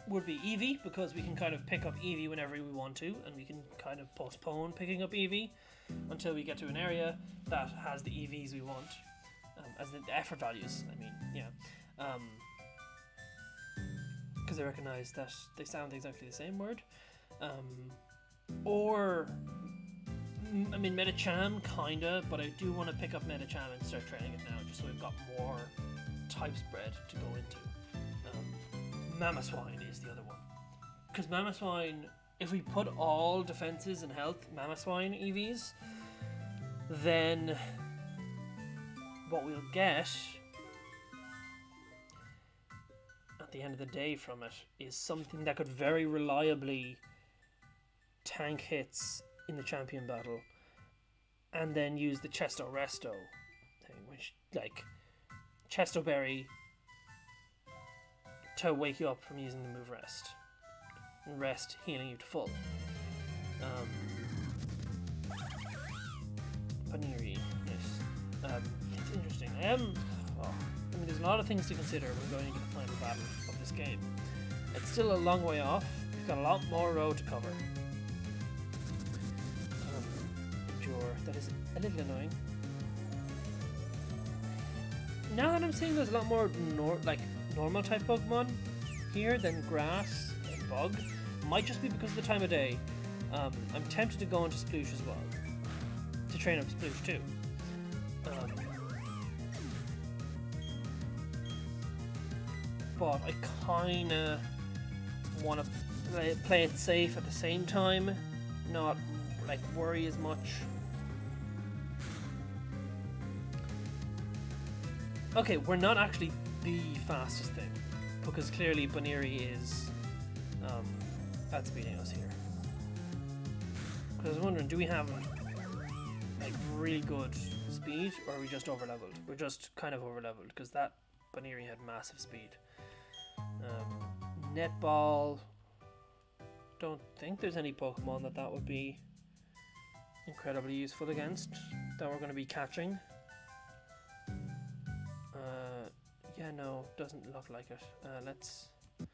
would be Eevee, because we can kind of pick up Eevee whenever we want to, and we can kind of postpone picking up Eevee until we get to an area that has the EVs we want, as the effort values, I mean, yeah. Because I recognise that they sound exactly the same word. Or, I mean, Medicham, kinda, but I do want to pick up Medicham and start training it now, just so we've got more type spread to go into. Mamoswine is the other one. Because Mamoswine, if we put all defenses and health Mamoswine EVs, then what we'll get at the end of the day from it is something that could very reliably tank hits in the champion battle, and then use the Chesto Resto thing, which, like, Chesto Berry to wake you up from using the move Rest, and Rest healing you to full. Paniri, nice. It's interesting. I mean, there's a lot of things to consider when going into the final battle of this game. It's still a long way off. We've got a lot more road to cover. Sure, that is a little annoying. Now that I'm seeing there's a lot more normal type Pokemon here than grass and bug, might just be because of the time of day. I'm tempted to go into Sploosh as well, to train up Sploosh too. But I kinda want to play it safe at the same time, not like worry as much. Okay, we're not actually the fastest thing, because clearly Baniri is outspeeding us here. Because I was wondering, do we have like really good speed, or are we just over leveled? We're just kind of over leveled, because that Baniri had massive speed. Netball. Don't think there's any Pokemon that would be incredibly useful against that we're going to be catching. Yeah, no, doesn't look like it. Let's. I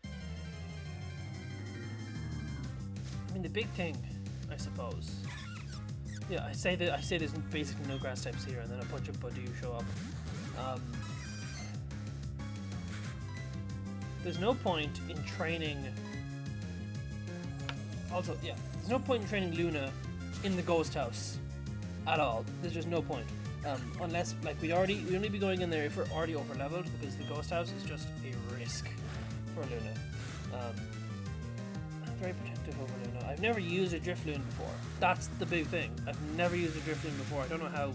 mean, the big thing, I suppose. Yeah, I say there's basically no grass types here, and then a bunch of Budew show up. There's no point in training. Also, yeah, there's no point in training Luna in the ghost house at all. There's just no point. Unless, like, we'd only be going in there if we're already over leveled, because the ghost house is just a risk for Luna. I'm very protective over Luna. I've never used a Driftloon before. That's the big thing. I've never used a Driftloon before. I don't know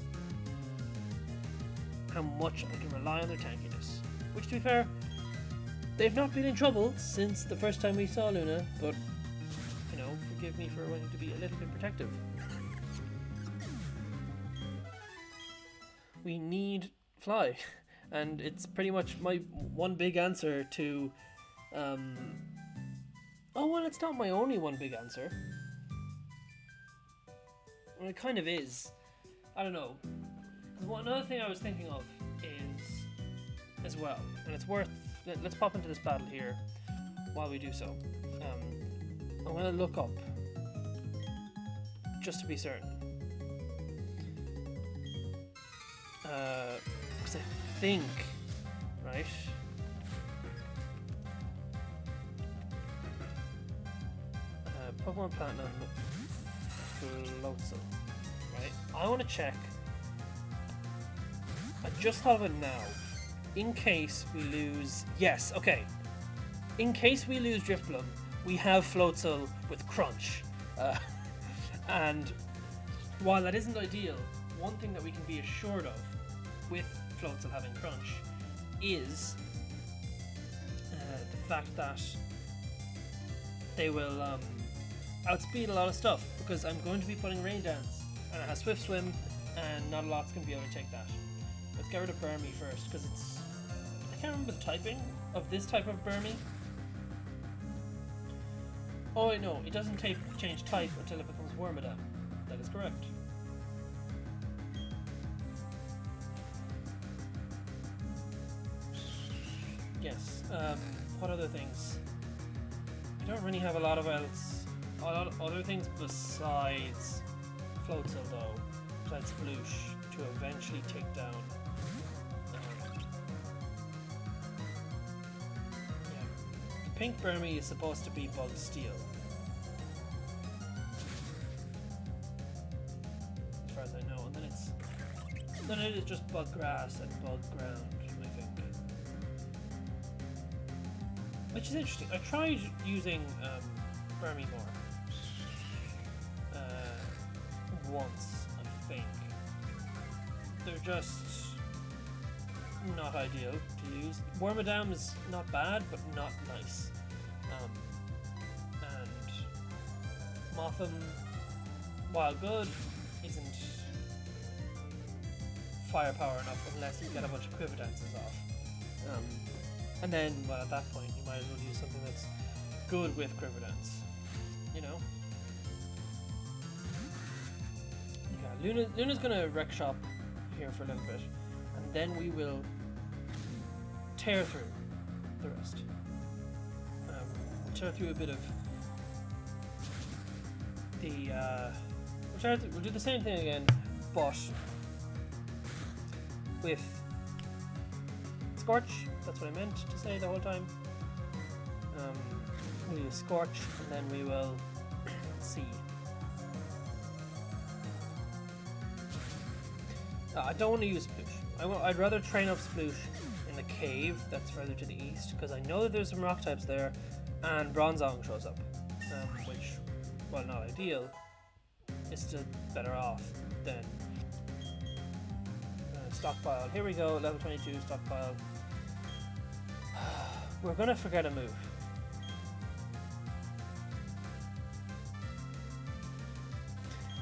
how much I can rely on their tankiness. Which, to be fair, they've not been in trouble since the first time we saw Luna, but, you know, forgive me for wanting to be a little bit protective. We need Fly, and it's pretty much my one big answer to, oh well, it's not my only one big answer. Well, it kind of is. I don't know. Another thing I was thinking of is, as well, and it's worth, let's pop into this battle here while we do so. I'm going to look up, just to be certain. Because I think, right? Pokemon Platinum Floatzel, right? I want to check. I just thought of it now. In case we lose, yes, okay. In case we lose Driftloon, we have Floatzel with Crunch, and while that isn't ideal, one thing that we can be assured of with Floatzel having Crunch is the fact that they will outspeed a lot of stuff, because I'm going to be putting Rain Dance, and it has Swift Swim, and not a lot's going to be able to take that. Let's get rid of Burmy first, because it's... I can't remember the typing of this type of Burmy. Oh wait, no, it doesn't change type until it becomes Wormadam. That is correct. Yes. What other things? I don't really have a lot of other things besides Floatzel, though. Besides Sploosh, to eventually take down. Yeah. The pink Burmy is supposed to be Bug Steel, as far as I know, and then it is just Bug Grass and Bug Ground, I think. Which is interesting. I tried using Burmy more once, I think. They're just not ideal to use. Wormadam is not bad, but not nice. And Motham, while good, isn't firepower enough unless you get a bunch of Quiver Dances off. And then, well, at that point, you might as well use something that's good with Quiver Dance. You know? Yeah, Luna's gonna wreck shop here for a little bit, and then we will tear through the rest. We'll tear through a bit of the... we'll do the same thing again, but with Scorch. That's what I meant to say the whole time. We will Scorch, and then we will see. I don't want to use Sploosh. I'd rather train up Sploosh in the cave that's further to the east, because I know that there's some rock types there, and Bronzong shows up, which, while not ideal, is still better off than Stockpile. Here we go, level 22 Stockpile. We're gonna forget a move.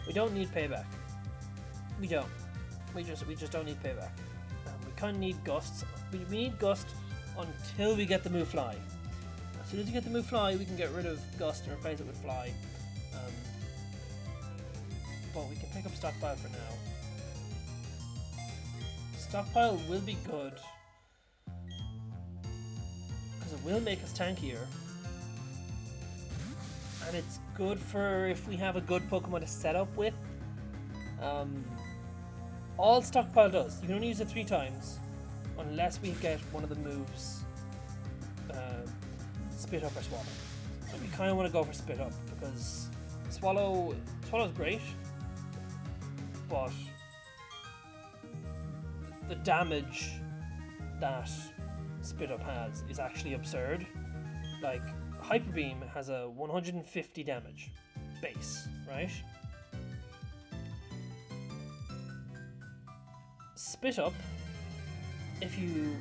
We don't need payback. We don't. We just don't need payback. We kind of need gusts. We need gust until we get the move Fly. As soon as you get the move Fly, we can get rid of Gust and replace it with Fly. But we can pick up Stockpile for now. Stockpile will be good, because it will make us tankier. And it's good for if we have a good Pokemon to set up with. All Stockpile does, you can only use it 3 times, unless we get one of the moves Spit Up or Swallow. So we kind of want to go for Spit Up, because Swallow's great, but the damage that Spit Up has is actually absurd. Like, Hyper Beam has a 150 damage base, right? Spit Up, if you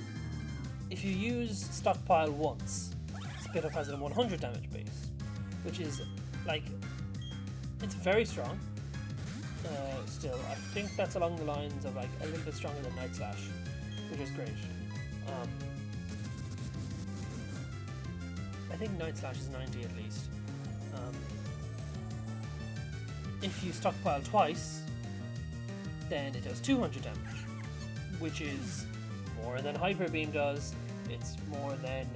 use Stockpile once, Spit Up has a 100 damage base, which is like, it's very strong. Still, I think that's along the lines of like a little bit stronger than Night Slash, which is great. I think Night Slash is 90 at least. If you Stockpile twice, then it does 200 damage, which is more than Hyper Beam does. It's more than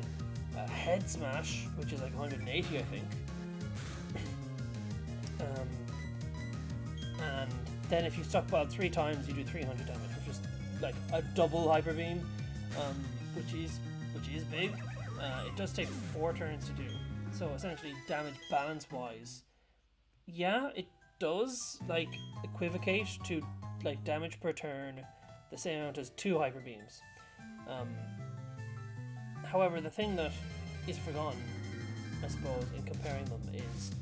Head Smash, which is like 180, I think. And then if you Stockpile 3 times, you do 300 damage, which is like a double Hyper Beam, which is big. It does take 4 turns to do. So essentially, damage balance wise, yeah, it does like equivocate to like damage per turn the same amount as 2 Hyper Beams. However, the thing that is forgotten, I suppose, in comparing them is,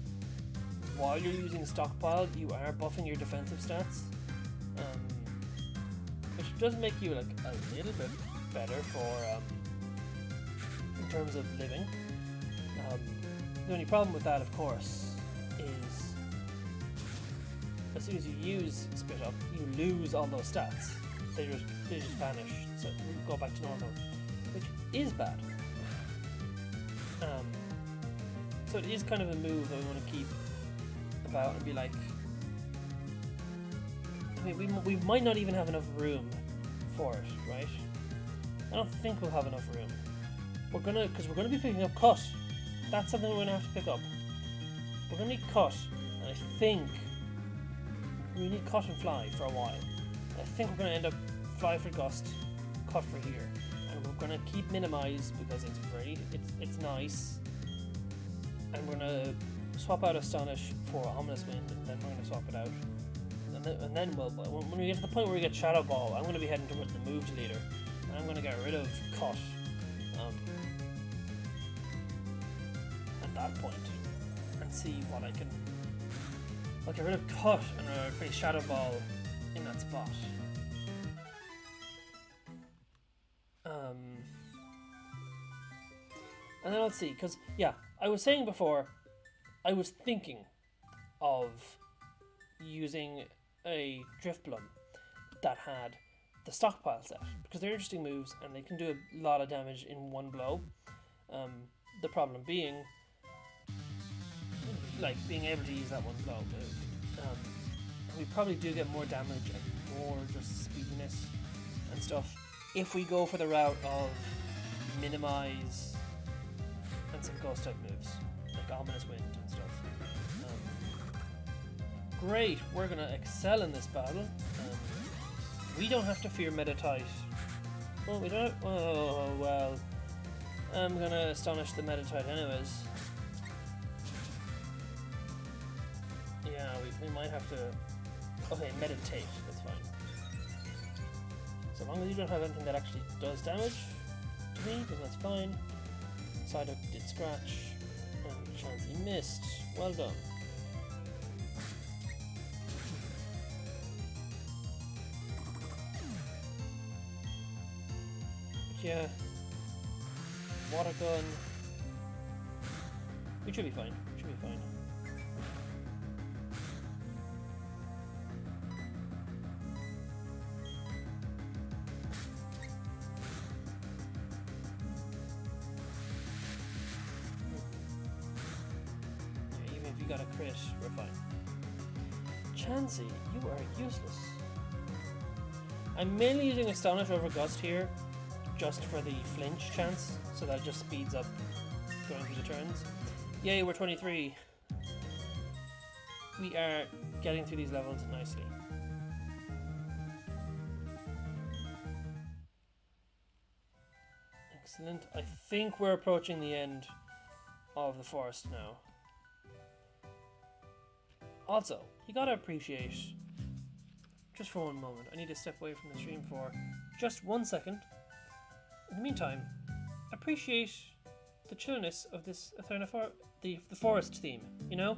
while you're using Stockpile, you are buffing your defensive stats, which does make you like a little bit better for in terms of living. The only problem with that, of course, is as soon as you use Spit Up, you lose all those stats. They just vanish, so we go back to normal, which is bad. So it is kind of a move that we want to keep about and be like, I mean, we might not even have enough room for it, right? I don't think we'll have enough room. Because we're gonna be picking up Cut. That's something we're gonna have to pick up. We're gonna need Cut, and I think we need Cut and Fly for a while. I think we're gonna end up Fly for Gust, Cut for here, and we're gonna keep Minimize because it's great. It's nice, and we're gonna swap out Astonish for Ominous Wind, and then we're gonna swap it out. And then when we get to the point where we get Shadow Ball, I'm gonna be heading towards the Move Leader, and I'm gonna get rid of Cut. At that point, and see what I can. I'll get rid of Cut and replace Shadow Ball in that spot. And then let's see, because yeah, I was saying before, I was thinking of using a Driftloon that had the Stockpile set, because they're interesting moves and they can do a lot of damage in one blow. The problem being, like, being able to use that one blow move. We probably do get more damage and more just speediness and stuff if we go for the route of Minimize and some Ghost type moves, like Ominous Wind and stuff. Great, we're gonna excel in this battle. We don't have to fear Meditite. Well, we don't. Oh well. I'm gonna Astonish the Meditite anyways. Yeah, we might have to. Okay, Meditate. That's fine. So long as you don't have anything that actually does damage to me, then that's fine. Psyduck did scratch, and Chansey missed. Well done. But yeah, Water Gun. We should be fine. Should be fine. got a crit. We're fine. Chansey, you are useless. I'm mainly using Astonish over Gust here, just for the flinch chance, so that it just speeds up going through the turns. Yay, we're 23. We are getting through these levels nicely. Excellent. I think we're approaching the end of the forest now. Also, you gotta appreciate, just for one moment, I need to step away from the stream for just 1 second. In the meantime, appreciate the chillness of this Eterna the forest theme, you know?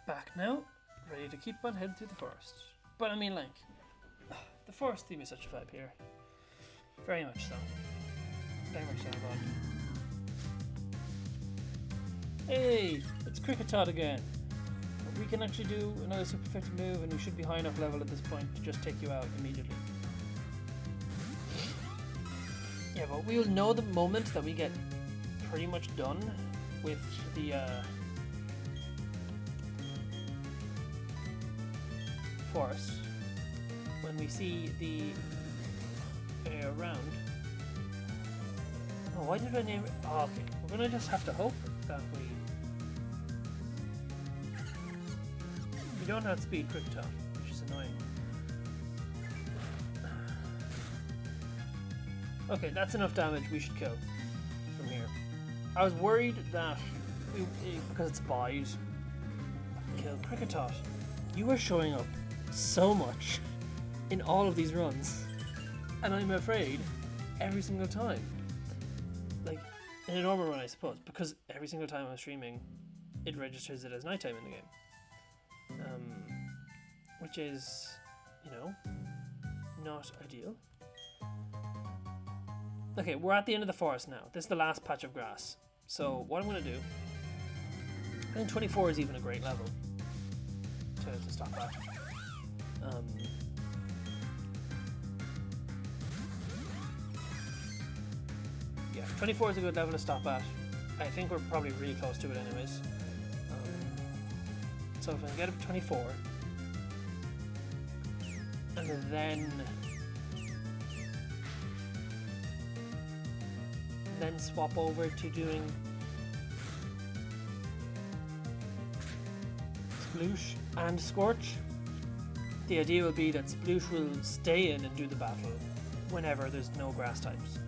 Back now, ready to keep on heading through the forest. But I mean, like, the forest theme is such a vibe here. Very much so. Very much so, God. Hey, it's Cricket again. We can actually do another super effective move, and we should be high enough level at this point to just take you out immediately. Yeah, but we'll know the moment that we get pretty much done with the forest when we see the area around. Oh, why did I name it? Oh, okay, we're gonna just have to hope that we don't have speed quick top, which is annoying. Okay, that's enough damage. We should kill from here. I was worried that because it's Bide, kill Cricketot. You are showing up so much in all of these runs, and I'm afraid every single time, like in a normal run I suppose, because every single time I'm streaming it registers it as nighttime in the game, which is, you know, not ideal. Okay, we're at the end of the forest now. This is the last patch of grass, so what I'm going to do, I think 24 is even a great level to stop at. Yeah, 24 is a good level to stop at. I think we're probably really close to it anyways. So if I can get up to 24, and then swap over to doing Sploosh and Scorch. The idea will be that Sploosh will stay in and do the battle whenever there's no grass types,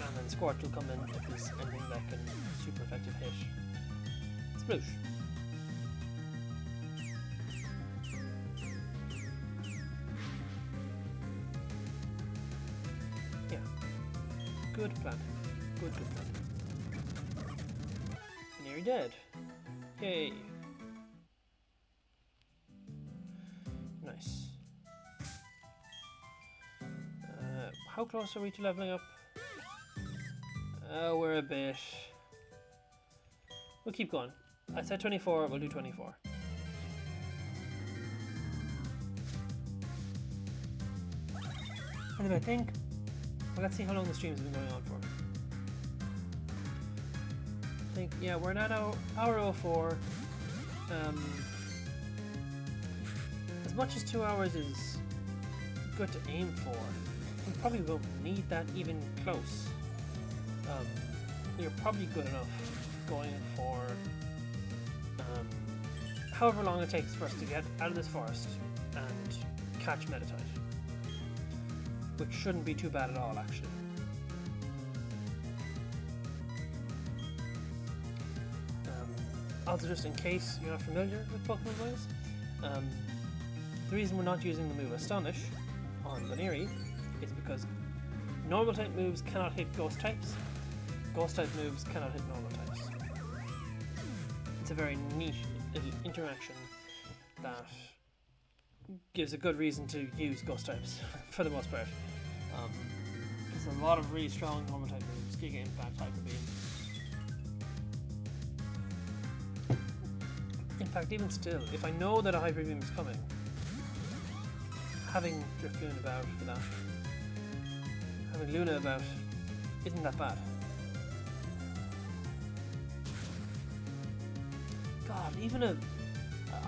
and then Scorch will come in if there's anything that can super effective hit Sploosh. Yeah, good plan. Good plan. Nearly dead. Yay. Nice. How close are we to leveling up? We're a bit. We'll keep going. I said 24, we'll do 24. And then I think, well, let's see how long the stream's been going on for. I think, yeah, we're at hour 04. As much as 2 hours is good to aim for, we probably won't need that even close. You're probably good enough going for however long it takes for us to get out of this forest and catch meditite, which shouldn't be too bad at all, actually. Also, just in case you're not familiar with Pokemon Voice, the reason we're not using the move Astonish on Baneri is because normal type moves cannot hit ghost types. Ghost type moves cannot hit normal types. It's a very neat little interaction that gives a good reason to use ghost types for the most part. There's a lot of really strong normal type moves, Giga Impact, Hyper Beam. In fact, even still, if I know that a Hyper Beam is coming, having Driftloon about for that, having Luna about, isn't that bad. God, even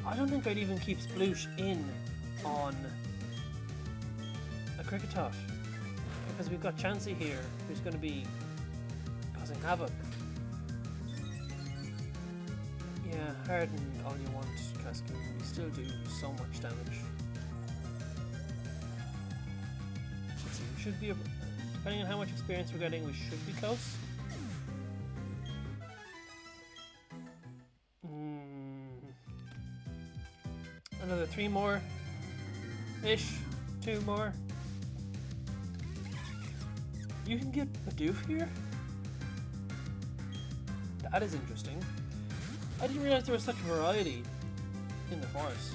I don't think I'd even keep Sploosh in on a Kricketot, because we've got Chansey here, who's going to be causing havoc. Yeah, harden all you want, Cascoon. We still do so much damage. Let's see, we should be, depending on how much experience we're getting, we should be close. Another 3 more ish, 2 more. You can get Bidoof here? That is interesting. I didn't realize there was such variety in the forest,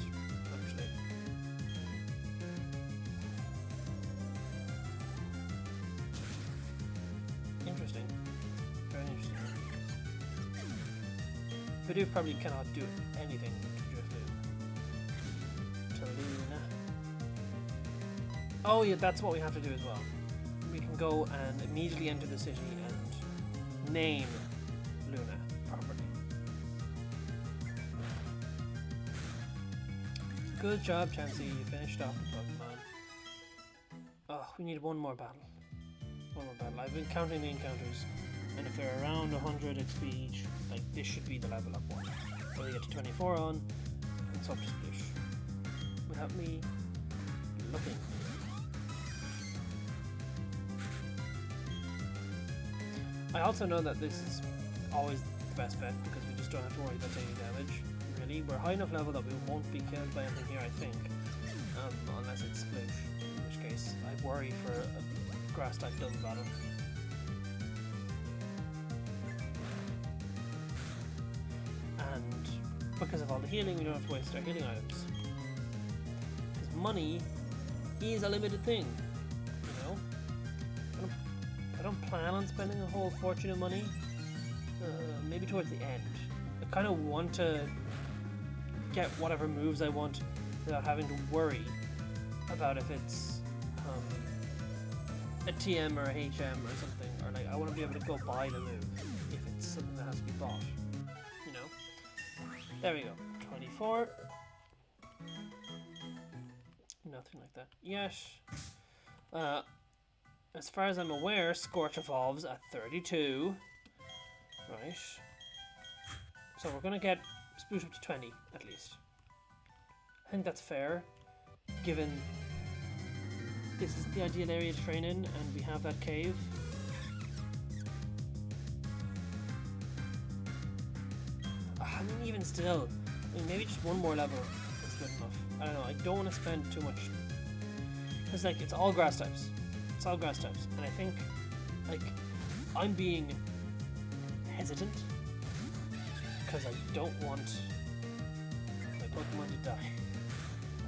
actually. Interesting. Very interesting. Bidoof probably cannot do anything to Driftloon. To Luna. Oh yeah, that's what we have to do as well. We can go and immediately enter the city and name Luna properly. Good job, Chansey. You finished off the Pokemon. Oh, we need one more battle. One more battle. I've been counting the encounters, and if they're around 100 XP each, like this should be the level up one. So they get to 24 on, and so up to Sploosh. Without me looking. I also know that this is always the best bet because we just don't have to worry about taking damage. Really, we're high enough level that we won't be killed by anything here, I think, unless it's Sploosh, in which case I worry for a grass type double battle. And because of all the healing, we don't have to waste our healing items. Because money is a limited thing, you know. I don't plan on spending a whole fortune of money. Maybe towards the end. I kind of want to get whatever moves I want without having to worry about if it's a TM or a HM or something. Or like I want to be able to go buy the move if it's something that has to be bought. You know. There we go. 24. Nothing like that. Yes. As far as I'm aware, Scorch evolves at 32. Right. So we're going to get Sploosh up to 20, at least. I think that's fair, given this is the ideal area to train in, and we have that cave. I mean, even still, maybe just one more level is good enough. I don't know, I don't want to spend too much. Because, like, it's all grass types. It's all grass types, and I think, like, I'm being hesitant because I don't want my Pokemon to die.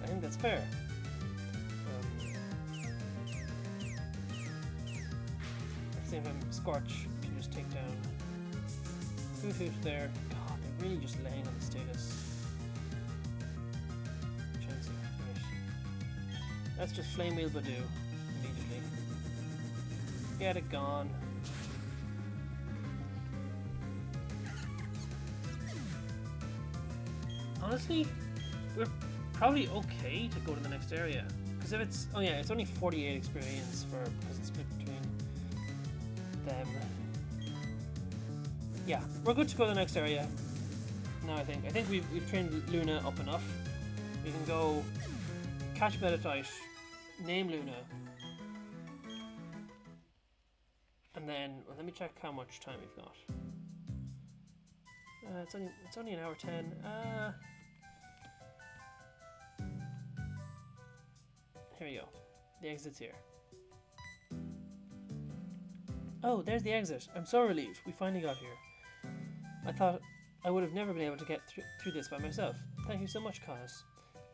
I think that's fair. At the same time, Scorch can just take down Hoot there. God, they're really just laying on the status. Chansey, right. Let's just Flame Wheel Badoo immediately. Get it gone. Honestly, we're probably okay to go to the next area. Because if it's, oh yeah, it's only 48 experience because it's split between them. Yeah, we're good to go to the next area. Now I think we've trained Luna up enough. We can go catch Meditite, name Luna, and then, well, let me check how much time we've got. It's only an hour 10. Here we go. The exit's here. Oh, there's the exit. I'm so relieved. We finally got here. I thought I would have never been able to get through this by myself. Thank you so much, Caius.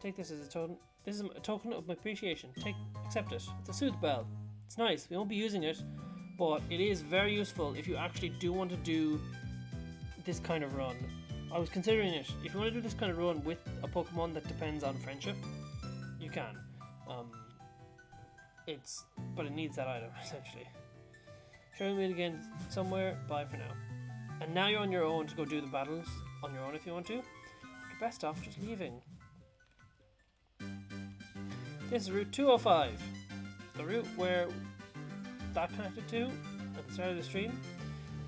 Take this as a token. This is a token of my appreciation. Accept it. It's a sooth bell. It's nice. We won't be using it, but it is very useful if you actually do want to do this kind of run. I was considering it. If you want to do this kind of run with a Pokemon that depends on friendship, you can. But it needs that item essentially. Sure, we'll meet again somewhere. Bye for now. And now you're on your own to go do the battles on your own if you want to. You're best off just leaving. This is Route 205. The route where that connected to at the start of the stream.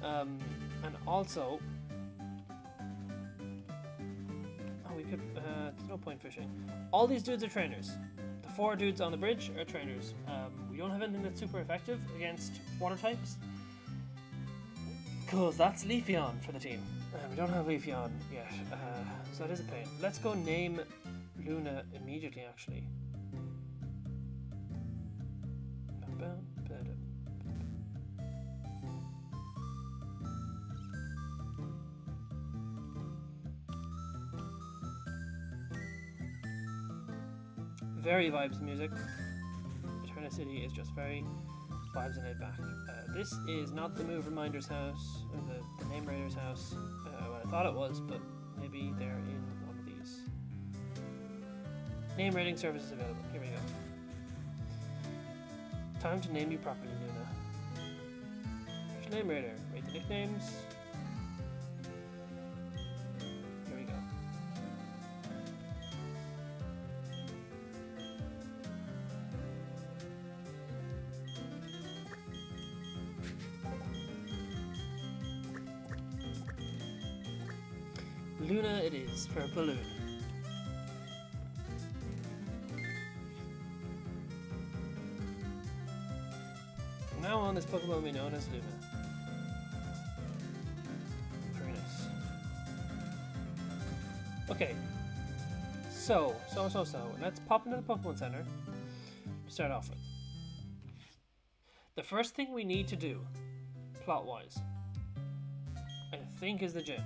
And also... Oh, we could... there's no point fishing. All these dudes are trainers. The 4 dudes on the bridge are trainers. We don't have anything that's super effective against water types. Because that's Leafeon for the team. We don't have Leafeon yet. So that is a pain. Let's go name Luna immediately, actually. Very vibes music. Eterna City is just very vibes and laid back. This is not the Move Reminder's house, or the Name Raider's house. Well, I thought it was, but maybe they're in one of these. Name rating services available. Here we go. Time to name you properly, Luna. There's Name Raider. Rate the nicknames. Here we go. Luna it is for a balloon. From now on, this Pokemon will be known as Luna. Very nice. Okay. So. Let's pop into the Pokemon Center to start off with. The first thing we need to do, plot-wise, I think is the gym.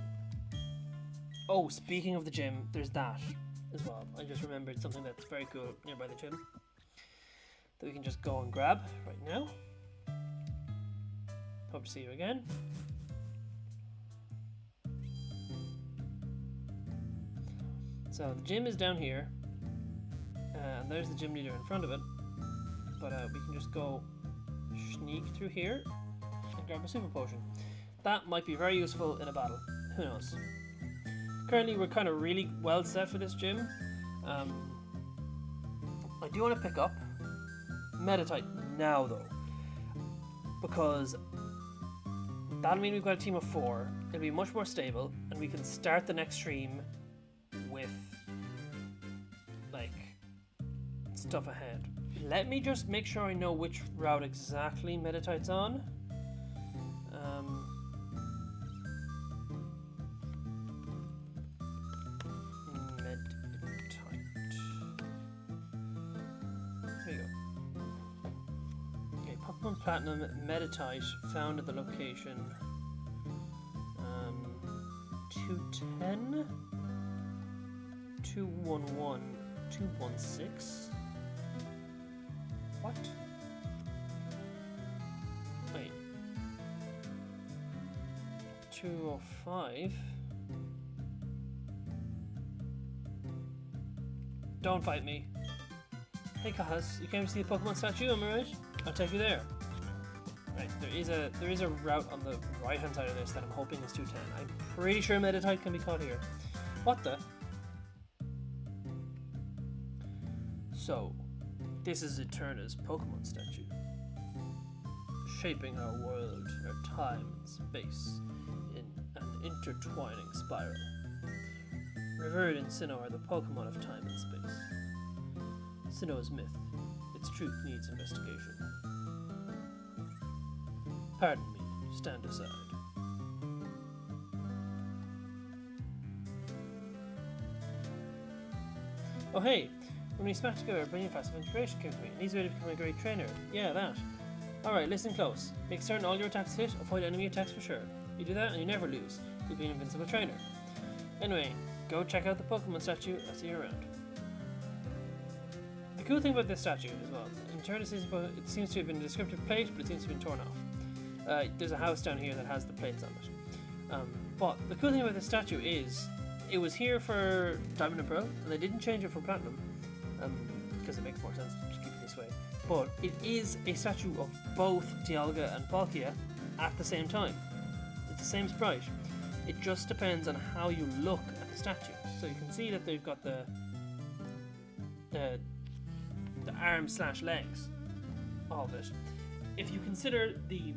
Oh, speaking of the gym, there's that as well. I just remembered something that's very cool nearby the gym that we can just go and grab right now. Hope to see you again. So the gym is down here, and there's the gym leader in front of it. But we can just go sneak through here and grab a super potion. That might be very useful in a battle. Who knows? Currently, we're kind of really well set for this gym. I do want to pick up Meditite now, though, because that'll mean we've got a team of 4. It'll be much more stable, and we can start the next stream with like stuff ahead. Let me just make sure I know which route exactly Meditite's on. Platinum Meditite found at the location 210, 211, 216. What? Wait. 205. Don't fight me. Hey Kahas, you came to see the Pokemon statue, am I right? I'll take you there. Right, there is a route on the right hand side of this that I'm hoping is 210. I'm pretty sure Meditite can be caught here. What the? So, this is Eterna's Pokemon statue. Shaping our world, our time and space in an intertwining spiral. Revered in Sinnoh are the Pokemon of time and space. Sinnoh's myth. Its truth needs investigation. Pardon me, stand aside. Oh hey, when we smack together, a brilliant passive inspiration came to me. An easy way to become a great trainer. Yeah, that. Alright, listen close. Make certain all your attacks hit, avoid enemy attacks for sure. You do that and you never lose. You'll be an invincible trainer. Anyway, go check out the Pokemon statue. I'll see you around. The cool thing about this statue as well, in turn it seems to have been a descriptive plate, but it seems to have been torn off. There's a house down here that has the plates on it. But the cool thing about this statue is, it was here for Diamond and Pearl, and they didn't change it for Platinum, because it makes more sense to keep it this way. But it is a statue of both Dialga and Palkia at the same time. It's the same sprite. It just depends on how you look at the statue. So you can see that they've got the arms / legs of it. If you consider the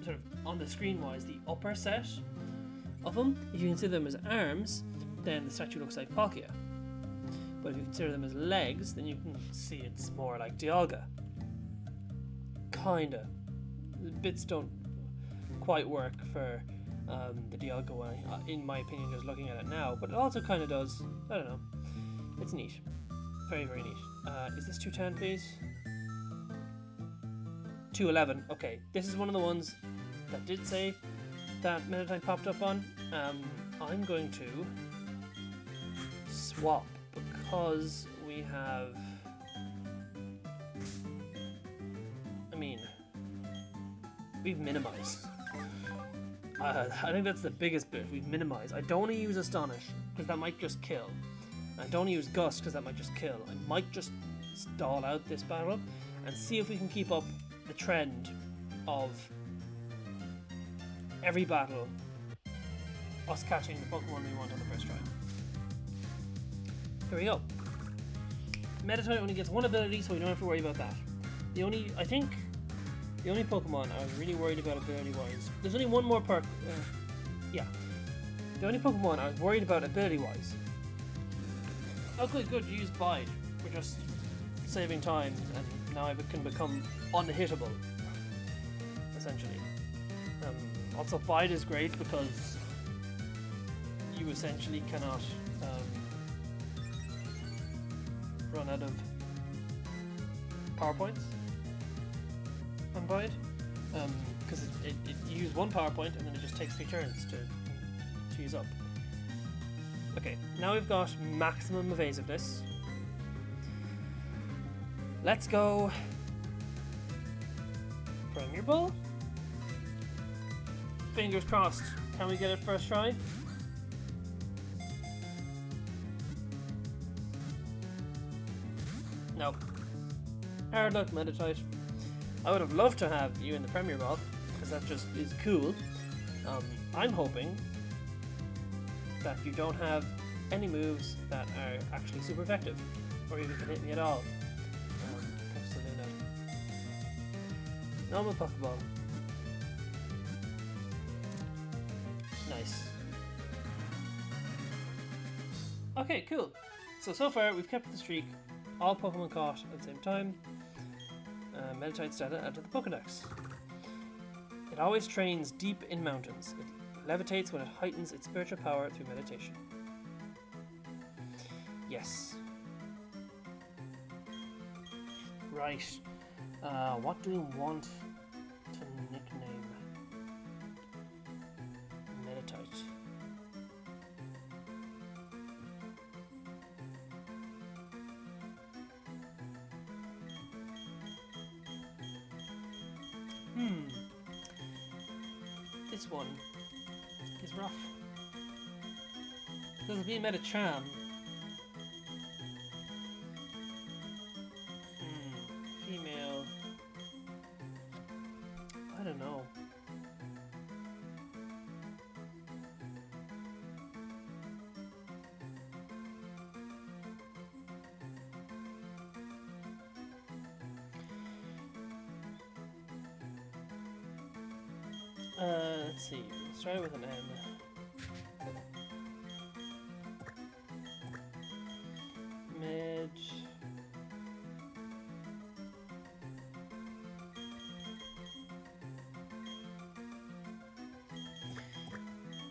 sort of on the screen wise the upper set of them, if you consider them as arms, then the statue looks like Palkia. But if you consider them as legs, then you can see it's more like Dialga. Kinda. The bits don't quite work for the Dialga one, in my opinion, just looking at it now, but it also kind of does. I don't know. It's neat. Very, very neat. Is this 210, please? 211. Okay, this is one of the ones that did say that meditite popped up on. I'm going to swap because we have. I mean, we've minimized. I think that's the biggest bit. We've minimized. I don't want to use Astonish because that might just kill. I don't want to use Gust because that might just kill. I might just stall out this battle and see if we can keep up the trend of every battle us catching the Pokemon we want on the first try. Here we go. Meditite only gets one ability, so we don't have to worry about that. The only Pokemon I was really worried about ability-wise... There's only one more perk... yeah. The only Pokemon I was worried about ability-wise... Oh good, you use Bide. We're just saving time, and now I can become unhittable. Essentially. Also, Bide is great because you essentially cannot run out of power points on Bide, because you use one power point and then it just takes 3 turns to use up. Okay, now we've got maximum evasiveness. Let's go Premier Ball. Fingers crossed. Can we get it first try? No. Hard luck, Meditite. I would have loved to have you in the Premier Ball, because that just is cool. I'm hoping that you don't have any moves that are actually super effective, or even can hit me at all. Normal Pokeball. Nice. Okay, cool. So far we've kept the streak. All Pokemon caught at the same time. Meditite data added to the Pokedex. It always trains deep in mountains. It levitates when it heightens its spiritual power through meditation. Yes. Right. What do we want to nickname Meditite? This one is rough. Because it'll be Medicham. Female. I don't know. Let's see. Let's try it with an M.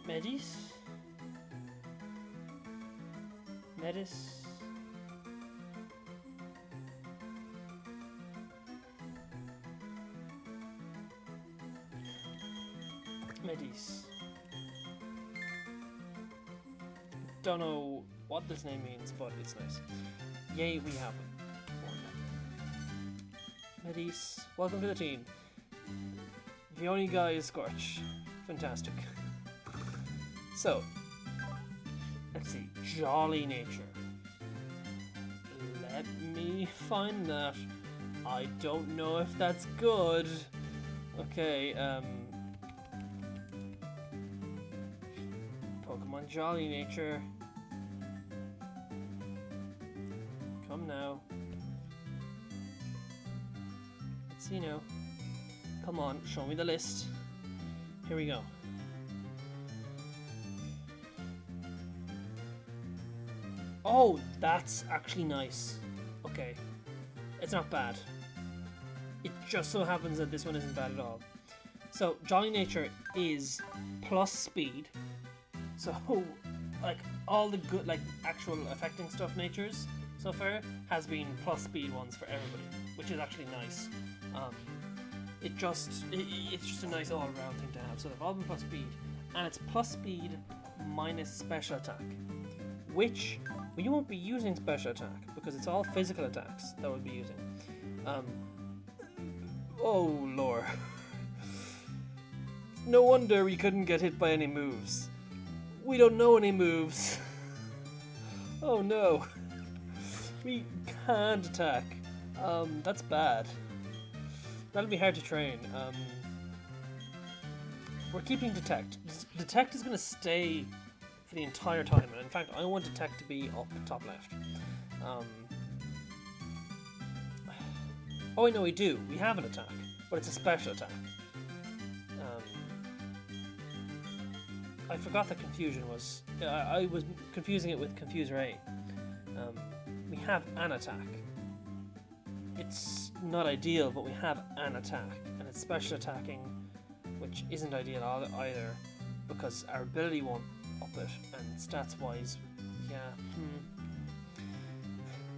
Medis. Medis. Don't know what this name means, but it's nice. Yay, we have one. Medis, welcome to the team. The only guy is Scorch. Fantastic. So, let's see. Jolly nature. Let me find that. I don't know if that's good. Okay, Pokemon Jolly Nature. Come now. Let's see now. Come on, show me the list. Here we go. Oh, that's actually nice. Okay. It's not bad. It just so happens that this one isn't bad at all. So, Jolly Nature is plus speed. So, like, all the good, like, actual affecting stuff natures so far has been plus speed ones for everybody, which is actually nice. It's just a nice all-around thing to have. So they've all been plus speed, and it's plus speed minus special attack, which well, you won't be using special attack because it's all physical attacks that we'll be using. Oh lord. No wonder we couldn't get hit by any moves. We don't know any moves. Oh no. We can't attack. That's bad. That'll be hard to train. We're keeping Detect. Detect is going to stay for the entire time, and in fact I want Detect to be up top left. Oh wait, no, we do. We have an attack, but it's a special attack. I forgot that Confusion was... I was confusing it with Confuser A. We have an attack. It's not ideal, but we have an attack, and it's special attacking, which isn't ideal either, because our ability won't up it, and stats-wise, yeah,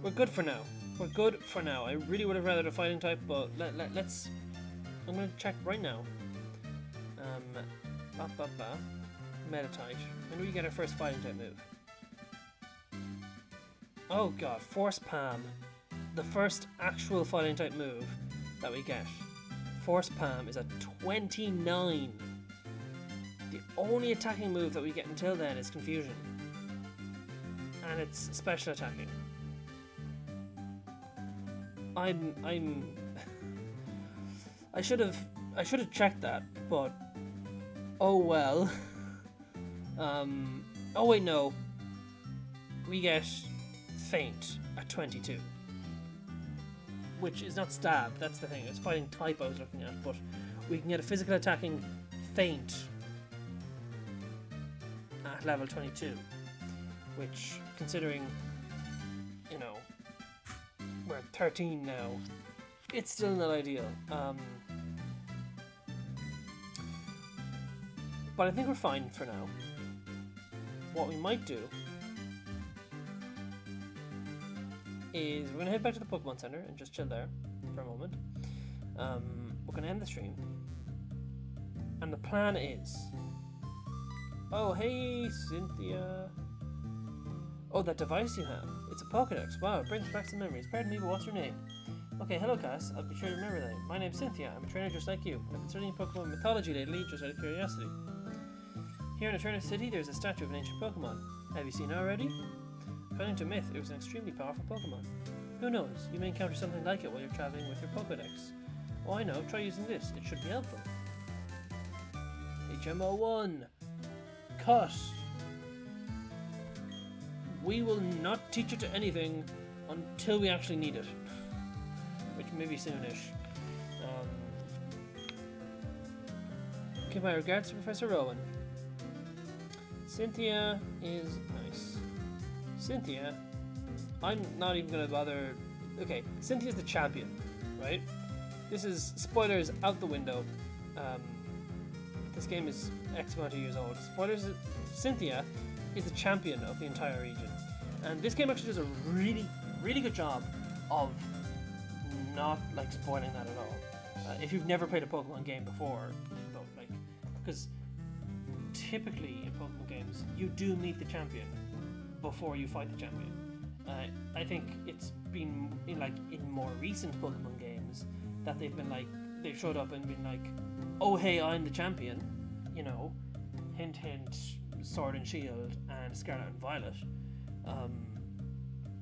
We're good for now. We're good for now. I really would have rather the fighting type, but let's... I'm going to check right now. Meditite. When do we get our first fighting type move? Oh god, Force Palm. The first actual fighting type move that we get. Force Palm is at 29. The only attacking move that we get until then is Confusion. And it's special attacking. I'm I should have checked that, but oh well. Oh wait, no. We get Faint at 22. Which is not Stab, that's the thing. It's fighting type I was looking at, but we can get a physical attacking Faint at level 22. Which, considering, you know, we're at 13 now, it's still not ideal. But I think we're fine for now. What we might do is we're going to head back to the Pokemon Center and just chill there for a moment. We're going to end the stream. And the plan is... Oh, hey, Cynthia. Oh, that device you have. It's a Pokédex. Wow, it brings back some memories. Pardon me, but what's your name? Okay, hello, Cass. I'll be sure to remember that. My name's Cynthia. I'm a trainer just like you. I've been studying Pokemon mythology lately, just out of curiosity. Here in Eterna City, there's a statue of an ancient Pokemon. Have you seen it already? According to myth, it was an extremely powerful Pokemon. Who knows? You may encounter something like it while you're traveling with your Pokédex. Oh, I know. Try using this. It should be helpful. HMO1. Cut. We will not teach it to anything until we actually need it. Which may be soonish. Give my regards to Professor Rowan. Cynthia is nice. Cynthia, I'm not even gonna bother. Okay, Cynthia's the champion, right? This is spoilers out the window. This game is X amount of years old. Spoilers. Cynthia is the champion of the entire region, and this game actually does a really, really good job of not like spoiling that at all. If you've never played a Pokemon game before, though, like, because typically in Pokemon games, you do meet the champion before you fight the champion. I think it's been in more recent Pokemon games that they've showed up and been like, oh hey, I'm the champion, you know, hint hint, Sword and Shield and Scarlet and Violet.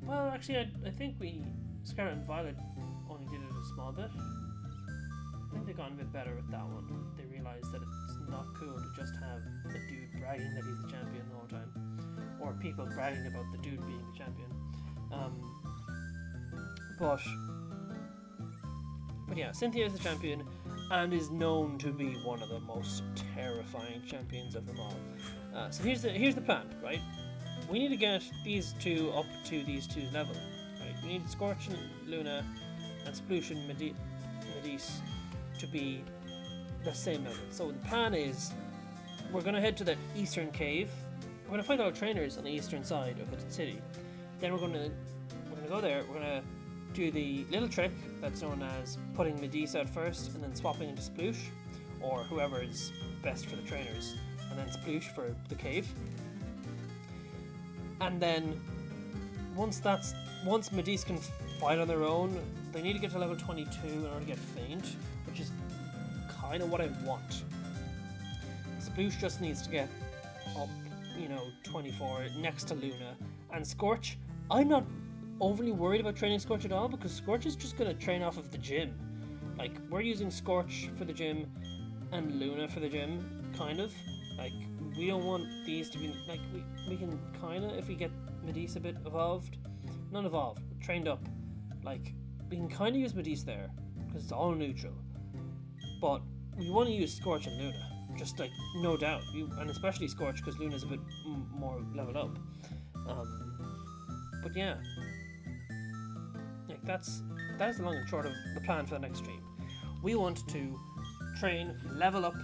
Well, actually, I think Scarlet and Violet only did it a small bit. I think they've gone a bit better with that one. They realised that it's not cool to just have a dude bragging that he's the champion the whole time, or people bragging about the dude being the champion. But yeah, Cynthia is the champion and is known to be one of the most terrifying champions of them all. So here's the plan, right? We need to get these two up to these two's level, right? We need Scorch and Luna and Sploosh and Medise to be the same level. So the plan is, we're going to head to the eastern cave. We're going to find all trainers on the eastern side of the city. Then we're going to go there. We're going to do the little trick that's known as putting Medise out first and then swapping into Sploosh, or whoever is best for the trainers, and then Sploosh for the cave. And then once Medise can fight on their own, they need to get to level 22 in order to get Faint, which is kind of what I want. Sploosh just needs to get up, 24 next to Luna. And Scorch, I'm not overly worried about training Scorch at all, because Scorch is just going to train off of the gym. Like, we're using Scorch for the gym and Luna for the gym, kind of. Like, we don't want these to be, like, we can kind of, if we get Medise a bit evolved, not evolved, but trained up, like, we can kind of use Medise there, because it's all neutral. But we want to use Scorch and Luna, just like, no doubt, and especially Scorch, because Luna's a bit more leveled up. But yeah, like that's the long and short of the plan for the next stream. We want to train, level up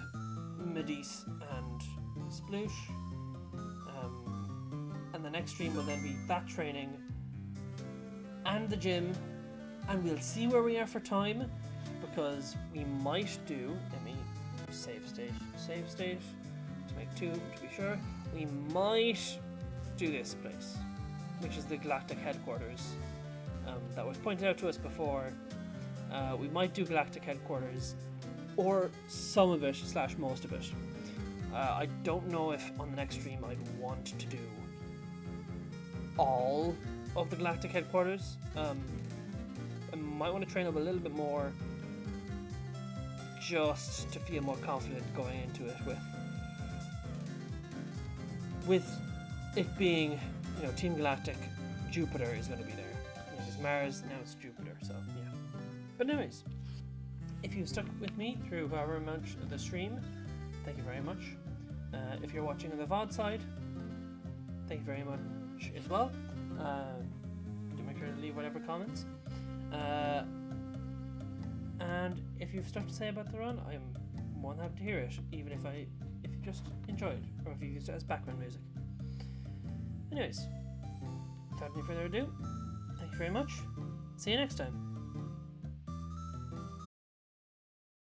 Medise and Sploosh, and the next stream will then be that training and the gym, and we'll see where we are for time, because we might do, let me save state to make 2 to be sure. We might do this place, which is the Galactic Headquarters, that was pointed out to us before. We might do Galactic Headquarters, or some of it / most of it. I don't know if on the next stream I'd want to do all of the Galactic Headquarters. I might want to train up a little bit more, just to feel more confident going into it with it being, Team Galactic, Jupiter is going to be there. There's Mars, now it's Jupiter, so yeah. But anyways, if you've stuck with me through however much of the stream, thank you very much. If you're watching on the VOD side, thank you very much as well. Do make sure to leave whatever comments. And if you've stuff to say about the run, I'm more than happy to hear it, even if you just enjoy it, or if you use it as background music. Anyways, without any further ado, thank you very much. See you next time.